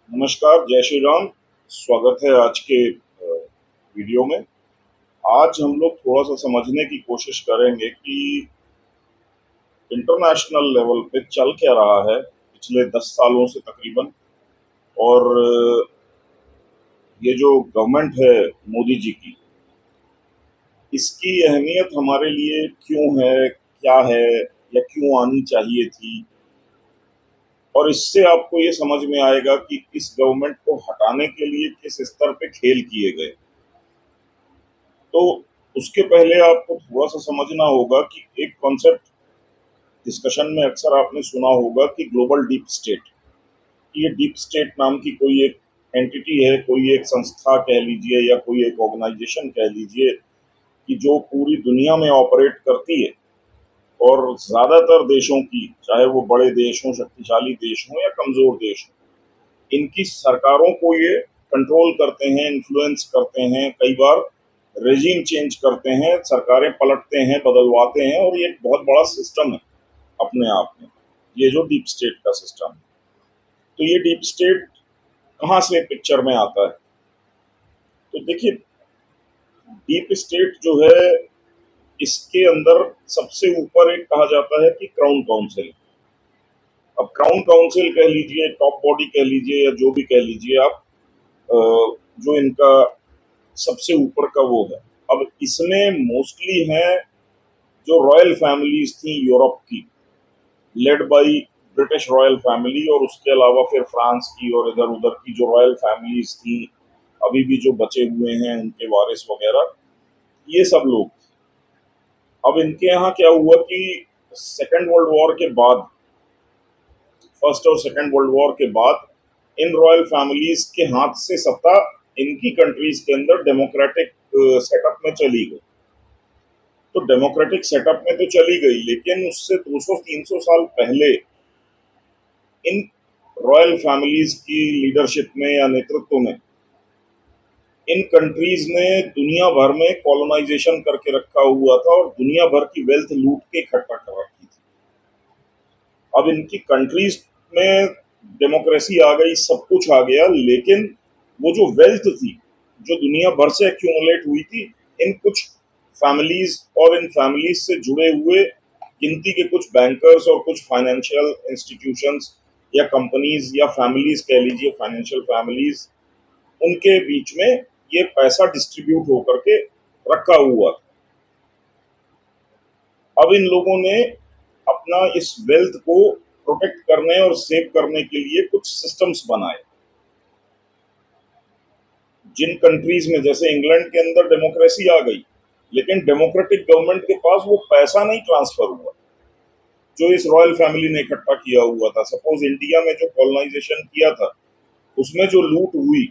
नमस्कार, जय श्री राम। स्वागत है आज के वीडियो में। आज हम लोग थोड़ा-सा समझने की कोशिश करेंगे कि इंटरनेशनल लेवल पे चल क्या रहा है पिछले 10 सालों से तकरीबन। और ये जो गवर्नमेंट है मोदी जी की, इसकी अहमियत हमारे लिए क्यों है, क्या है या क्यों आनी चाहिए थी। और इससे आपको ये समझ में आएगा कि इस गवर्नमेंट को हटाने के लिए किस स्तर पे खेल किए गए। तो उसके पहले आपको थोड़ा-सा समझना होगा कि एक कॉन्सेप्ट डिस्कशन में अक्सर आपने सुना होगा कि ग्लोबल डीप स्टेट। ये डीप स्टेट नाम की कोई एक एंटिटी है, कोई एक संस्था कह लीजिए या कोई एक ऑर्गेनाइजेशन कह लीजिए कि जो पूरी दुनिया में ऑपरेट करती है और ज़्यादातर देशों की, चाहे वो बड़े देश हों, शक्तिशाली देश हों या कमज़ोर देश हों, इनकी सरकारों को ये कंट्रोल करते हैं, इन्फ्लुएंस करते हैं, कई बार रेजीम चेंज करते हैं, सरकारें पलटते हैं, बदलवाते हैं। और ये एक बहुत बड़ा सिस्टम है अपने आप में, ये जो डीप स्टेट का सिस्टम है। तो ये डीप स्टेट कहाँ से पिक्चर में आता है? तो देखिए, डीप स्टेट जो है, इसके अंदर सबसे ऊपर एक कहा जाता है कि क्राउन काउंसिल। अब क्राउन काउंसिल कह लीजिए, टॉप बॉडी कह लीजिए या जो भी कह लीजिए आप, जो इनका सबसे ऊपर का वो है। अब इसमें मोस्टली हैं जो रॉयल फैमिलीज थी यूरोप की, led by British royal family, और उसके अलावा फिर फ्रांस की और इधर उधर की जो रॉयल फैमिलीज थी, अभी भी जो बचे हुए हैं उनके वारिस वगैरह, ये सब लोग। अब इनके यहाँ क्या हुआ कि सेकेंड वर्ल्ड वॉर के बाद, फर्स्ट और सेकेंड वर्ल्ड वॉर के बाद, इन रॉयल फैमिलीज के हाथ से सत्ता इनकी कंट्रीज के अंदर डेमोक्रेटिक सेटअप में चली गई। तो डेमोक्रेटिक सेटअप में तो चली गई, लेकिन उससे 200-300 साल पहले इन रॉयल फैमिलीज की लीडरशिप में या नेतृत्व में इन कंट्रीज ने दुनिया भर में कॉलोनाइजेशन करके रखा हुआ था और दुनिया भर की वेल्थ लूट के इकट्ठा कर रखी थी। अब इनकी कंट्रीज में डेमोक्रेसी आ गई, सब कुछ आ गया, लेकिन वो जो वेल्थ थी जो दुनिया भर से एक्यूमुलेट हुई थी, इन कुछ फैमिलीज और इन फैमिलीज से जुड़े हुए गिनती के कुछ बैंकर्स और कुछ फाइनेंशियल इंस्टीट्यूशंस या कंपनीज या फैमिलीज कह लीजिए, फाइनेंशियल फैमिलीज, उनके बीच में ये पैसा डिस्ट्रीब्यूट होकर के रखा हुआ था। अब इन लोगों ने अपना इस वेल्थ को प्रोटेक्ट करने और सेव करने के लिए कुछ सिस्टम्स बनाए। जिन कंट्रीज में, जैसे इंग्लैंड के अंदर डेमोक्रेसी आ गई, लेकिन डेमोक्रेटिक गवर्नमेंट के पास वो पैसा नहीं ट्रांसफर हुआ जो इस रॉयल फैमिली ने इकट्ठा किया हुआ था। सपोज इंडिया में जो कॉलोनाइजेशन किया था, उसमें जो लूट हुई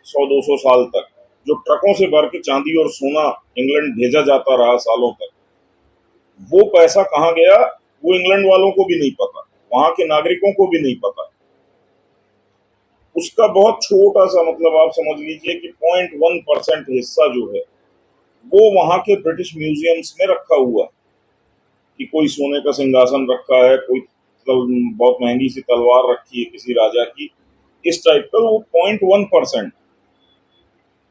100-200 साल तक, जो ट्रकों से भर के चांदी और सोना इंग्लैंड भेजा जाता रहा सालों तक, वो पैसा कहाँ गया वो इंग्लैंड वालों को भी नहीं पता, वहां के नागरिकों को भी नहीं पता। उसका बहुत छोटा सा, मतलब आप समझ लीजिए कि 0.1% हिस्सा जो है वो वहां के ब्रिटिश म्यूजियम्स में रखा हुआ है। कि कोई सोने का सिंहासन रखा है, कोई बहुत महंगी सी तलवार रखी है किसी राजा की, इस टाइप का। वो 0.1%,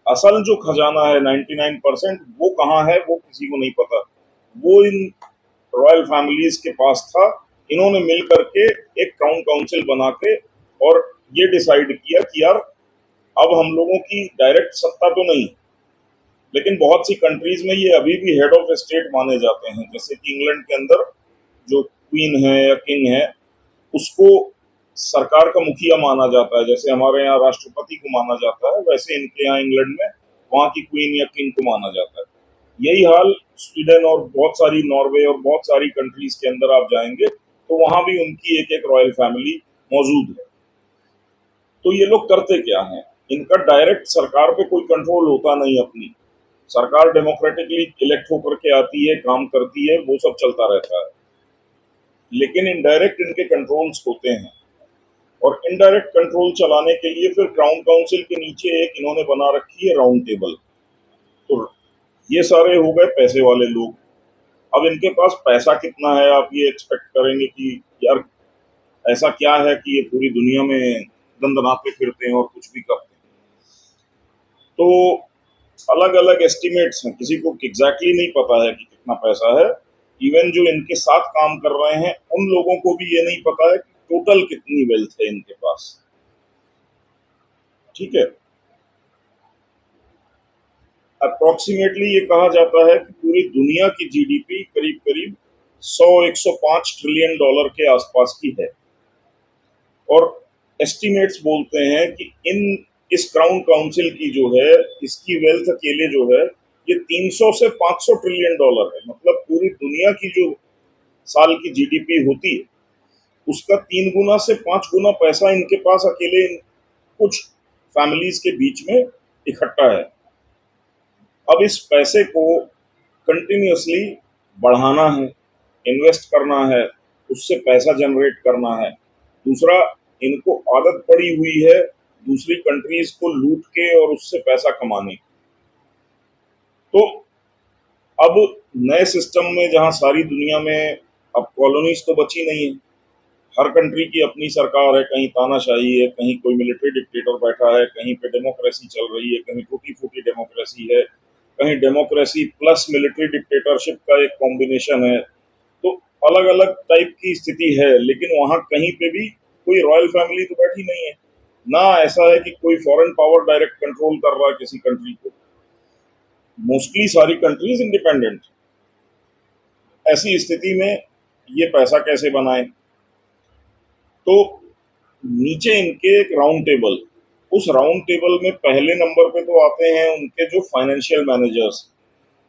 असल जो खजाना है 99% वो कहाँ है वो किसी को नहीं पता। वो इन रॉयल फैमिलीज के पास था। इन्होंने मिल करके एक क्राउन काउंसिल बना के और ये डिसाइड किया कि यार, अब हम लोगों की डायरेक्ट सत्ता तो नहीं, लेकिन बहुत सी कंट्रीज में ये अभी भी हेड ऑफ स्टेट माने जाते हैं। जैसे कि इंग्लैंड के अंदर जो क्वीन है या किंग है, उसको सरकार का मुखिया माना जाता है। जैसे हमारे यहाँ राष्ट्रपति को माना जाता है, वैसे इनके यहाँ इंग्लैंड में वहाँ की क्वीन या किंग को माना जाता है। यही हाल स्वीडन और बहुत सारी, नॉर्वे और बहुत सारी कंट्रीज के अंदर आप जाएंगे तो वहां भी उनकी एक एक रॉयल फैमिली मौजूद है। तो ये लोग करते क्या हैं? इनका डायरेक्ट सरकार पे कोई कंट्रोल होता नहीं। अपनी सरकार डेमोक्रेटिकली इलेक्ट होकर के आती है, काम करती है, वो सब चलता रहता है, लेकिन इनडायरेक्ट इनके कंट्रोल्स होते हैं। और इनडायरेक्ट कंट्रोल चलाने के लिए फिर क्राउन काउंसिल के नीचे एक इन्होंने बना रखी है राउंड टेबल। तो ये सारे हो गए पैसे वाले लोग। अब इनके पास पैसा कितना है, आप ये एक्सपेक्ट करेंगे कि यार ऐसा क्या है कि ये पूरी दुनिया में दंदनाते फिरते हैं और कुछ भी करते हैं। तो अलग अलग एस्टिमेट्स हैं, किसी को एग्जैक्टली नहीं पता है कि कितना पैसा है। इवन जो इनके साथ काम कर रहे हैं उन लोगों को भी ये नहीं पता है कि टोटल कितनी वेल्थ है इनके पास। ठीक है, अप्रोक्सीमेटली ये कहा जाता है कि पूरी दुनिया की जीडीपी करीब करीब 100-105 ट्रिलियन डॉलर के आसपास की है। और एस्टिमेट्स बोलते हैं कि इन इस क्राउन काउंसिल की जो है, इसकी वेल्थ अकेले जो है ये 300 से 500 ट्रिलियन डॉलर है। मतलब पूरी दुनिया की जो साल की जीडीपी होती है उसका 3 गुना से 5 गुना पैसा इनके पास अकेले कुछ फैमिलीज के बीच में इकट्ठा है। अब इस पैसे को कंटिन्यूअसली बढ़ाना है, इन्वेस्ट करना है, उससे पैसा जनरेट करना है। दूसरा, इनको आदत पड़ी हुई है दूसरी कंट्रीज को लूट के और उससे पैसा कमाने की। तो अब नए सिस्टम में जहां सारी दुनिया में अब कॉलोनीज तो बची नहीं है, हर कंट्री की अपनी सरकार है, कहीं तानाशाही है, कहीं कोई मिलिट्री डिक्टेटर बैठा है, कहीं पे डेमोक्रेसी चल रही है, कहीं टूटी फूटी डेमोक्रेसी है, कहीं डेमोक्रेसी प्लस मिलिट्री डिक्टेटरशिप का एक कॉम्बिनेशन है। तो अलग अलग टाइप की स्थिति है, लेकिन वहां कहीं पे भी कोई रॉयल फैमिली तो बैठी नहीं है, ना ऐसा है कि कोई फॉरेन पावर डायरेक्ट कंट्रोल कर रहा है किसी कंट्री को। मोस्टली सारी कंट्रीज इंडिपेंडेंट। ऐसी स्थिति में ये पैसा कैसे बनाए? तो नीचे इनके एक राउंड टेबल, उस राउंड टेबल में पहले नंबर पे तो आते हैं उनके जो फाइनेंशियल मैनेजर्स,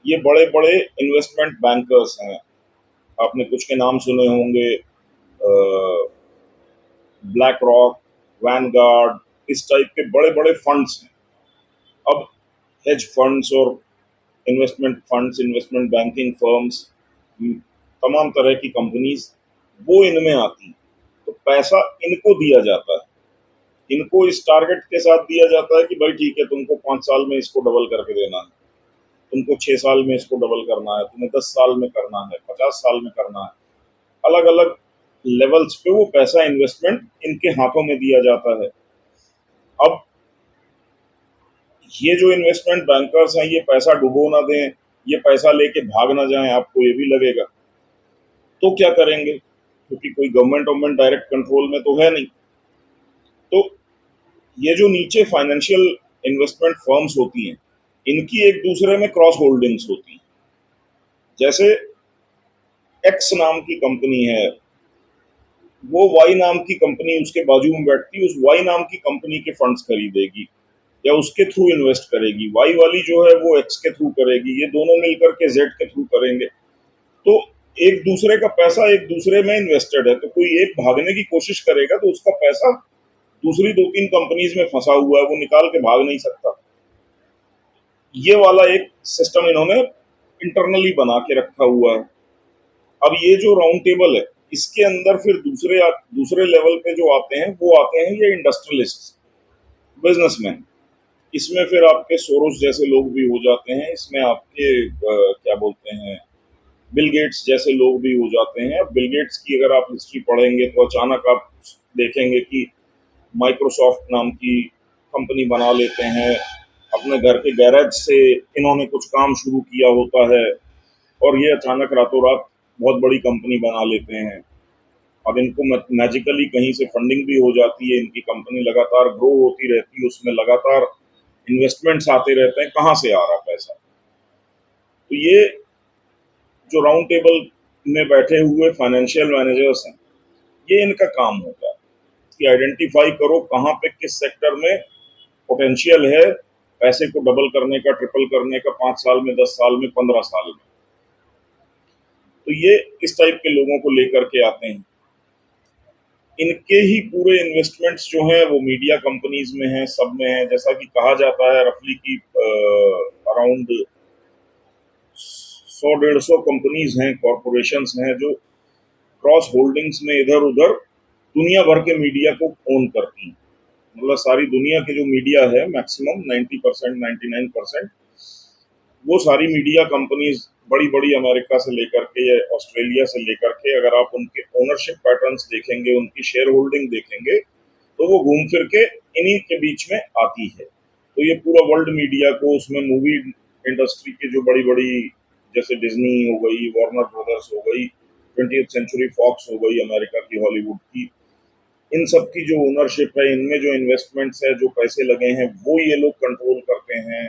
ये बड़े बड़े इन्वेस्टमेंट बैंकर्स हैं। आपने कुछ के नाम सुने होंगे, ब्लैक रॉक, वैनगार्ड, इस टाइप के बड़े बड़े फंड्स हैं। अब हेज फंड्स और investment funds, investment banking firms, तमाम तरह की कंपनीज वो इनमें आती हैं। तो पैसा इनको दिया जाता है, इनको इस टारगेट के साथ दिया जाता है कि भाई ठीक है, तुमको 5 साल में इसको डबल करके देना है, तुमको 6 साल में इसको डबल करना है, तुम्हें 10 साल में करना है, 50 साल में करना है। अलग अलग लेवल्स पे वो पैसा इन्वेस्टमेंट इनके हाथों में दिया जाता है। अब ये जो इन्वेस्टमेंट बैंकर्स हैं, ये पैसा डुबो ना दें, ये पैसा लेके भाग ना जाएं, आपको ये भी लगेगा। तो क्या करेंगे, क्योंकि कोई गवर्नमेंट डायरेक्ट कंट्रोल में तो है नहीं। तो ये जो नीचे फाइनेंशियल इन्वेस्टमेंट फर्म्स होती हैं, इनकी एक दूसरे में क्रॉस होल्डिंग्स होती हैं। जैसे एक्स नाम की कंपनी है, वो वाई नाम की कंपनी उसके बाजू में बैठती, उस वाई नाम की कंपनी के फंड्स खरीदेगी या उसके थ्रू इन्वेस्ट करेगी। वाई वाली जो है वो एक्स के थ्रू करेगी, ये दोनों मिलकर के जेड के थ्रू करेंगे। तो एक दूसरे का पैसा एक दूसरे में इन्वेस्टेड है। तो कोई एक भागने की कोशिश करेगा तो उसका पैसा दूसरी 2-3 कंपनीज में फंसा हुआ है, वो निकाल के भाग नहीं सकता। ये वाला एक सिस्टम इन्होंने इंटरनली बना के रखा हुआ है। अब ये जो राउंड टेबल है, इसके अंदर फिर दूसरे लेवल पे जो आते हैं वो आते हैं ये इंडस्ट्रियलिस्ट, बिजनेसमैन। इसमें फिर आपके सोरोस जैसे लोग भी हो जाते हैं, इसमें आपके क्या बोलते हैं, बिल गेट्स जैसे लोग भी हो जाते हैं। बिल गेट्स की अगर आप हिस्ट्री पढ़ेंगे तो अचानक आप देखेंगे कि माइक्रोसॉफ्ट नाम की कंपनी बना लेते हैं, अपने घर के गैरेज से इन्होंने कुछ काम शुरू किया होता है और ये अचानक रातों रात बहुत बड़ी कंपनी बना लेते हैं। अब इनको मैजिकली कहीं से फंडिंग भी हो जाती है, इनकी कंपनी लगातार ग्रो होती रहती है, उसमें लगातार इन्वेस्टमेंट्स आते रहते हैं, कहाँ से आ रहा पैसा? तो ये जो राउंड टेबल में बैठे हुए फाइनेंशियल मैनेजर्स हैं, ये इनका काम होता है कि आइडेंटिफाई करो कहाँ पे किस सेक्टर में पोटेंशियल है पैसे को डबल करने का, ट्रिपल करने का, 5 साल में, 10 साल में, 15 साल में। तो ये इस टाइप के लोगों को लेकर के आते हैं। इनके ही पूरे इन्वेस्टमेंट्स जो हैं वो मीडिया कंपनीज में हैं, सब में हैं। जैसा कि कहा जाता है रफली की अराउंड 100-150 कंपनीज हैं, कॉरपोरेशंस हैं जो क्रॉस होल्डिंग्स में इधर उधर दुनिया भर के मीडिया को ओन करती हैं। मतलब सारी दुनिया की जो मीडिया है मैक्सिमम 90%, 99%, वो सारी मीडिया कंपनीज बड़ी बड़ी अमेरिका से लेकर के या ऑस्ट्रेलिया से लेकर के, अगर आप उनके ओनरशिप पैटर्न्स देखेंगे, उनकी शेयर होल्डिंग देखेंगे, तो वो घूम फिर के इन्हीं के बीच में आती है। तो ये पूरा वर्ल्ड मीडिया को, उसमें मूवी इंडस्ट्री की जो बड़ी बड़ी, जैसे डिज्नी हो गई, वार्नर ब्रदर्स हो गई, 20th सेंचुरी फॉक्स हो गई अमेरिका की, हॉलीवुड की, इन सब की जो ओनरशिप है, इनमें जो इन्वेस्टमेंट्स है, जो पैसे लगे हैं, वो ये लोग कंट्रोल करते हैं।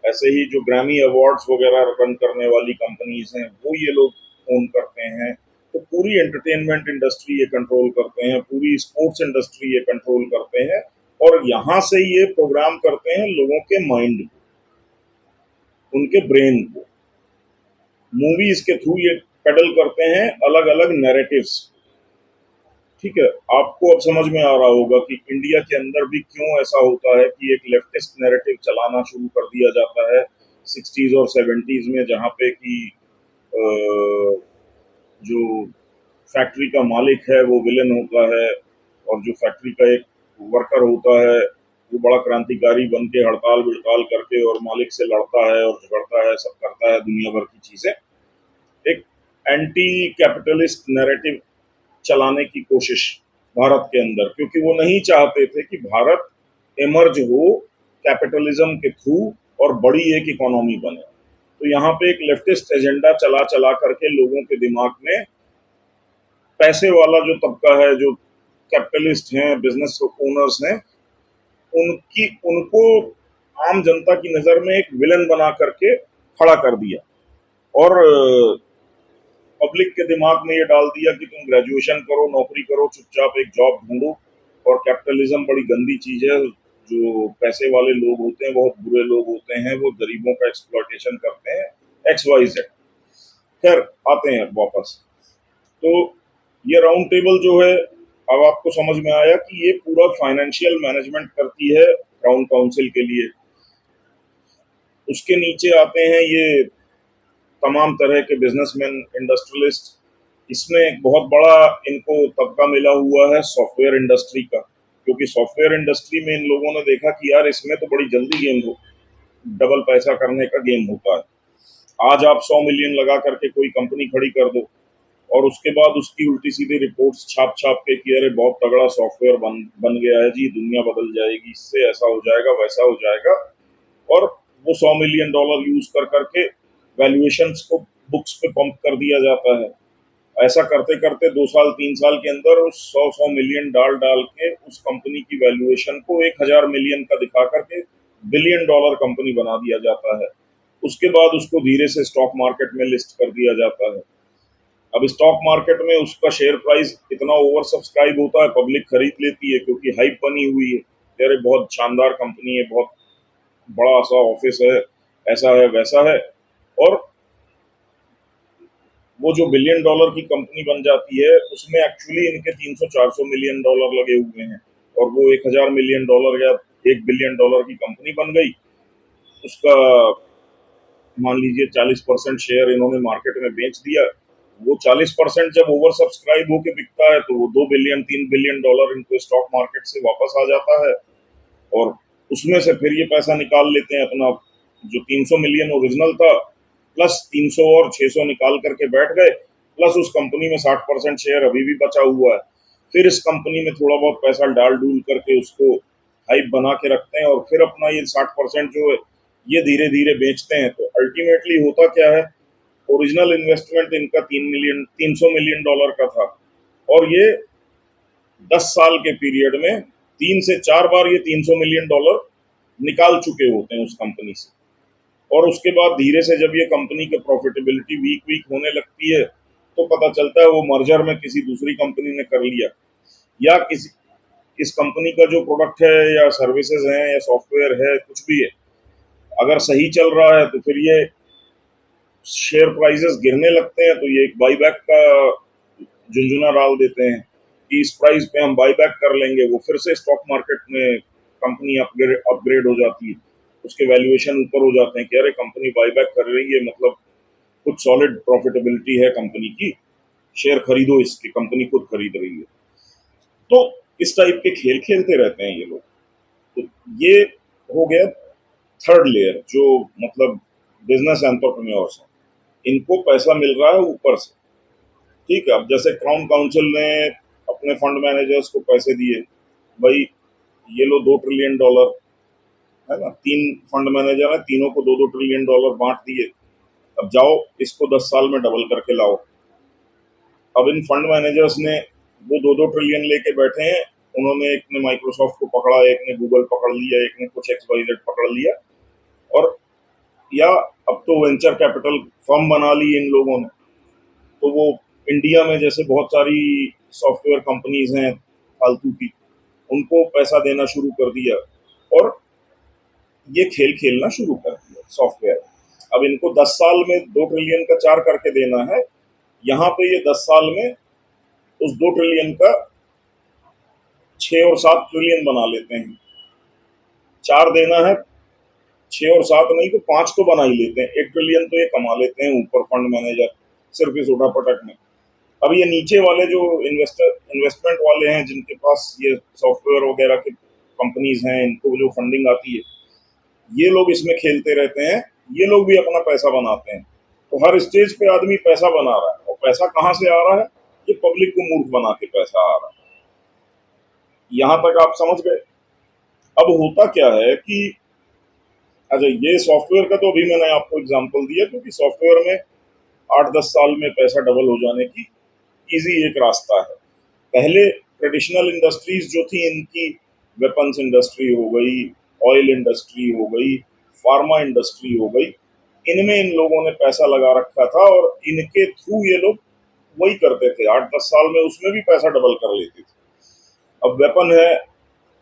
ऐसे ही जो ग्रैमी अवार्ड्स वगैरह रन करने वाली कंपनीज हैं, वो ये लोग ओन करते हैं। तो पूरी एंटरटेनमेंट इंडस्ट्री ये कंट्रोल करते हैं, पूरी स्पोर्ट्स इंडस्ट्री ये कंट्रोल करते हैं, और यहाँ से ये प्रोग्राम करते हैं लोगों के माइंड को, उनके ब्रेन को। मूवीज के थ्रू ये पेडल करते हैं अलग अलग नैरेटिव्स। ठीक है, आपको अब समझ में आ रहा होगा कि इंडिया के अंदर भी क्यों ऐसा होता है कि एक लेफ्टिस्ट नैरेटिव चलाना शुरू कर दिया जाता है 60s और 70s में, जहाँ पे कि जो फैक्ट्री का मालिक है वो विलेन होता है, और जो फैक्ट्री का एक वर्कर होता है वो बड़ा क्रांतिकारी बन के हड़ताल बिड़ताल करके और मालिक से लड़ता है और झगड़ता है, सब करता है, दुनिया भर की चीजें। एक एंटी कैपिटलिस्ट नैरेटिव चलाने की कोशिश भारत के अंदर, क्योंकि वो नहीं चाहते थे कि भारत इमर्ज हो कैपिटलिज्म के थ्रू और बड़ी एक इकोनॉमी बने। तो यहाँ पे एक लेफ्टिस्ट एजेंडा चला चला करके लोगों के दिमाग में पैसे वाला जो तबका है, जो कैपिटलिस्ट हैं, बिजनेस ओनर्स हैं, उनकी उनको आम जनता की नजर में एक विलन बना करके खड़ा कर दिया, और पब्लिक के दिमाग में ये डाल दिया कि तुम ग्रेजुएशन करो, नौकरी करो, चुपचाप एक जॉब ढूंढो, और कैपिटलिज्म बड़ी गंदी चीज है। जो पैसे वाले लोग होते हैं, बहुत बुरे लोग होते हैं, वो गरीबों का एक्सप्लॉयटेशन करते हैं, XYZ। खैर, आते हैं वापस। तो ये राउंड टेबल जो है, अब आपको समझ में आया कि ये पूरा फाइनेंशियल मैनेजमेंट करती है क्राउन काउंसिल के लिए। उसके नीचे आते हैं ये तमाम तरह के बिजनेसमैन, इंडस्ट्रियलिस्ट। इसमें एक बहुत बड़ा इनको तबका मिला हुआ है सॉफ्टवेयर इंडस्ट्री का, क्योंकि सॉफ्टवेयर इंडस्ट्री में इन लोगों ने देखा कि यार इसमें तो बड़ी जल्दी गेम हो, डबल पैसा करने का गेम होता है। आज आप 100 मिलियन लगा करके कोई कंपनी खड़ी कर दो, और उसके बाद उसकी उल्टी सीधी रिपोर्ट्स छाप छाप के कि अरे बहुत तगड़ा सॉफ्टवेयर बन गया है जी, दुनिया बदल जाएगी इससे, ऐसा हो जाएगा, वैसा हो जाएगा, और वो $100 मिलियन यूज कर करके वैल्यूएशंस को बुक्स पे पंप कर दिया जाता है। ऐसा करते करते 2 साल 3 साल के अंदर उस 100 मिलियन डाल डाल के उस कंपनी की वैल्यूएशन को 1,000 मिलियन का दिखा करके $1 बिलियन कंपनी बना दिया जाता है। उसके बाद उसको धीरे से स्टॉक मार्केट में लिस्ट कर दिया जाता है। अब स्टॉक मार्केट में उसका शेयर प्राइस इतना ओवर सब्सक्राइब होता है, पब्लिक खरीद लेती है, क्योंकि हाइप बनी हुई है, अरे बहुत शानदार कंपनी है, बहुत बड़ा सा ऑफिस है, ऐसा है वैसा है, और वो जो $1 बिलियन की कंपनी बन जाती है, उसमें एक्चुअली इनके $300-400 मिलियन लगे हुए हैं, और वो $1,000 मिलियन या $1 बिलियन की कंपनी बन गई। उसका मान लीजिए 40% शेयर इन्होंने मार्केट में बेच दिया। वो 40% जब ओवर सब्सक्राइब होकर बिकता है, तो वो $2 बिलियन $3 बिलियन इनको स्टॉक मार्केट से वापस आ जाता है, और उसमें से फिर ये पैसा निकाल लेते हैं अपना। जो 300 मिलियन ओरिजिनल था, प्लस 300 और 600 निकाल करके बैठ गए, प्लस उस कंपनी में 60% शेयर अभी भी बचा हुआ है। फिर इस कंपनी में थोड़ा बहुत पैसा डाल डूल करके उसको हाइप बना के रखते हैं, और फिर अपना ये 60% जो है ये धीरे धीरे बेचते हैं। तो अल्टीमेटली होता क्या है, ओरिजिनल इन्वेस्टमेंट इनका 300 मिलियन का था, और ये 10 साल के पीरियड में 3 से 4 बार ये $300 मिलियन निकाल चुके होते हैं उस कंपनी से। और उसके बाद धीरे से जब ये कंपनी की प्रॉफिटेबिलिटी वीक वीक होने लगती है, तो पता चलता है वो मर्जर में किसी दूसरी कंपनी ने कर लिया, या किसी इस कंपनी का जो प्रोडक्ट है या सर्विसेज हैं या सॉफ्टवेयर है, कुछ भी है, अगर सही चल रहा है तो फिर ये शेयर प्राइसेस गिरने लगते हैं, तो ये एक बाईबैक का झुंझुना डाल देते हैं कि इस प्राइस पे हम बाईबैक कर लेंगे। वो फिर से स्टॉक मार्केट में कंपनी अपग्रेड हो जाती है, उसके वैल्यूएशन ऊपर हो जाते हैं कि अरे कंपनी बाईबैक कर रही है, मतलब कुछ सॉलिड प्रॉफिटेबिलिटी है कंपनी की, शेयर खरीदो इसकी, कंपनी खुद खरीद रही है। तो इस टाइप के खेल खेलते रहते हैं ये लोग। तो ये हो गया थर्ड लेयर, जो मतलब बिजनेस एंटरप्रेन्योर्स हैं, इनको पैसा मिल रहा है ऊपर से। ठीक है, अब जैसे क्राउन काउंसिल ने अपने फंड मैनेजर्स को पैसे दिए, भाई ये लो $2 ट्रिलियन, है ना, 3 फंड मैनेजर है, तीनों को $2 ट्रिलियन बांट दिए। अब जाओ इसको 10 साल में डबल करके लाओ। अब इन फंड मैनेजर्स ने वो 2-2 ट्रिलियन लेके बैठे हैं। उन्होंने, एक ने माइक्रोसॉफ्ट को पकड़ा, एक ने गूगल पकड़ लिया, एक ने कुछ XYZ पकड़ लिया, और या अब तो वेंचर कैपिटल फर्म बना ली इन लोगों ने। तो वो इंडिया में जैसे बहुत सारी सॉफ्टवेयर कंपनीज हैं फालतू की, उनको पैसा देना शुरू कर दिया, और ये खेल खेलना शुरू कर दिया सॉफ्टवेयर। अब इनको 10 साल में 2 ट्रिलियन का 4 करके देना है। यहाँ पे ये 10 साल में उस 2 ट्रिलियन का 6 और 7 ट्रिलियन बना लेते हैं। 4 देना है, 6 और 7 नहीं तो 5 तो बना ही लेते हैं। 1 ट्रिलियन तो ये कमा लेते हैं ऊपर फंड मैनेजर, सिर्फ इस उठापटक में। अब ये नीचे वाले जो इन्वेस्टमेंट वाले हैं, जिनके पास ये सॉफ्टवेयर वगैरह की कंपनीज हैं, इनको जो फंडिंग आती है, ये लोग इसमें खेलते रहते हैं। ये लोग भी अपना पैसा बनाते हैं। तो हर स्टेज पे आदमी पैसा बना रहा है, और पैसा कहाँ से आ रहा है? ये पब्लिक को मूर्ख बना के पैसा आ रहा है। यहां तक आप समझ गए। अब होता क्या है कि, अच्छा, ये सॉफ्टवेयर का तो अभी मैंने आपको एग्जांपल दिया, क्योंकि सॉफ्टवेयर में 8-10 साल में पैसा डबल हो जाने की इजी एक रास्ता है। पहले ट्रेडिशनल इंडस्ट्रीज जो थी इनकी, वेपन्स इंडस्ट्री हो गई, ऑयल इंडस्ट्री हो गई, फार्मा इंडस्ट्री हो गई, इनमें इन लोगों ने पैसा लगा रखा था, और इनके थ्रू ये लोग वही करते थे। 8-10 साल में उसमें भी पैसा डबल कर लेते थे। अब वेपन है,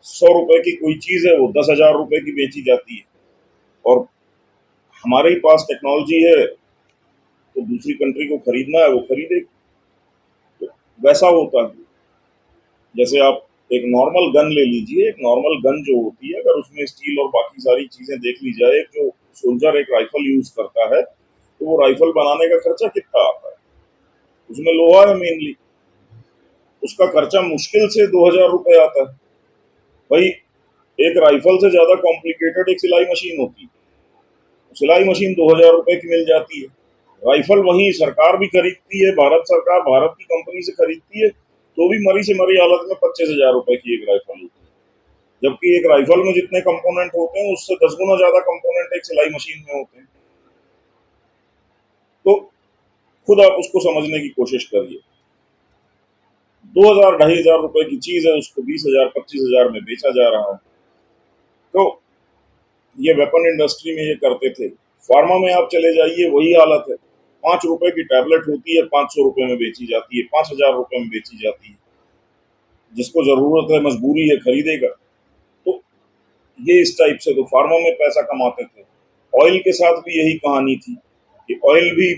100 रुपए की कोई चीज है, वो 10,000 रुपए की बेची जाती है, और हमारे ही पास टेक्नोलॉजी है, तो दूसरी कंट्री को खरीदना है वो खरीदे। तो वैसा होता है। जैसे आप एक नॉर्मल गन ले लीजिए। एक नॉर्मल गन जो होती है, अगर उसमें स्टील और बाकी सारी चीजें देख ली जाए, जो सोल्जर एक राइफल यूज करता है, तो वो राइफल बनाने का खर्चा कितना आता है? उसमें लोहा है मेनली, उसका खर्चा मुश्किल से 2,000 रुपए आता है। भाई, एक राइफल से ज्यादा कॉम्प्लिकेटेड एक सिलाई मशीन होती है। सिलाई मशीन 2,000 रुपए की मिल जाती है। राइफल वहीं सरकार भी खरीदती है, भारत सरकार भारत की कंपनी से खरीदती है, तो भी मरी से मरी हालत में 25,000 रुपए की एक राइफल होती है। जबकि एक राइफल में जितने कंपोनेंट होते हैं, उससे 10 गुना ज्यादा कंपोनेंट एक सिलाई मशीन में होते हैं। तो खुद आप उसको समझने की कोशिश करिए। 2,000-2,500 रुपए की चीज है, उसको 20,000-25,000 में बेचा जा रहा है। तो ये वेपन इंडस्ट्री में ये करते थे। फार्मा में आप चले जाइए, वही हालत है। 5 रुपए की टैबलेट होती है, 500 रुपए में बेची जाती है, 5,000 रुपए में बेची जाती है। जिसको जरूरत है, मजबूरी है, खरीदेगा। तो ये इस टाइप से तो फार्मा में पैसा कमाते थे। ऑयल के साथ भी यही कहानी थी कि ऑयल भी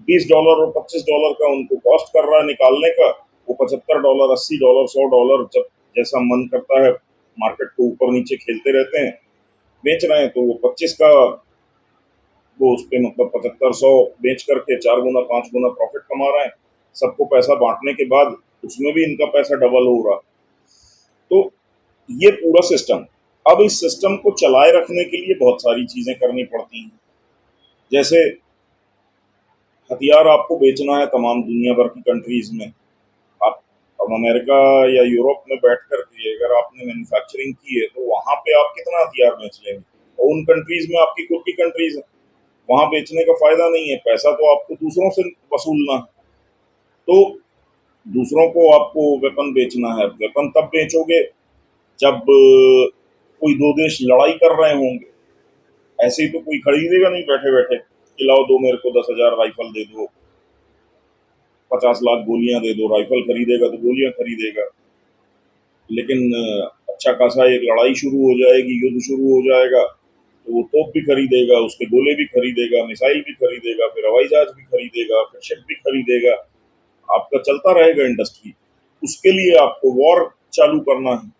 $20 और $25 का उनको कॉस्ट कर रहा है निकालने का। वो $75, $80, $100, जब जैसा मन करता है मार्केट को ऊपर नीचे खेलते रहते हैं, बेच रहे हैं। तो वो 25 का, वो उस पर मतलब 75-100 बेच करके 4 गुना 5 गुना प्रॉफिट कमा रहे हैं। सबको पैसा बांटने के बाद उसमें भी इनका पैसा डबल हो रहा। तो ये पूरा सिस्टम। अब इस सिस्टम को चलाए रखने के लिए बहुत सारी चीजें करनी पड़ती हैं। जैसे हथियार आपको बेचना है तमाम दुनिया भर की कंट्रीज में। आप अब अमेरिका या यूरोप में बैठ करके अगर आपने मैन्युफैक्चरिंग की है, तो वहां पे आप कितना हथियार बेच लेंगे? और उन कंट्रीज में आपकी खुद की कंट्रीज है, वहां बेचने का फायदा नहीं है। पैसा तो आपको दूसरों से वसूलना है। तो दूसरों को आपको वेपन बेचना है। वेपन तब बेचोगे जब कोई दो देश लड़ाई कर रहे होंगे। ऐसे ही तो कोई खरीदेगा नहीं बैठे बैठे कि लाओ दो मेरे को 10,000 राइफल दे दो, 50 लाख गोलियां दे दो। राइफल खरीदेगा तो गोलियां खरीदेगा। लेकिन अच्छा खासा एक लड़ाई शुरू हो जाएगी, युद्ध शुरू हो जाएगा, तो वो तोप भी खरीदेगा, उसके गोले भी खरीदेगा, मिसाइल भी खरीदेगा, फिर हवाई जहाज भी खरीदेगा, फिर शिप भी खरीदेगा। आपका चलता रहेगा इंडस्ट्री। उसके लिए आपको वॉर चालू करना है।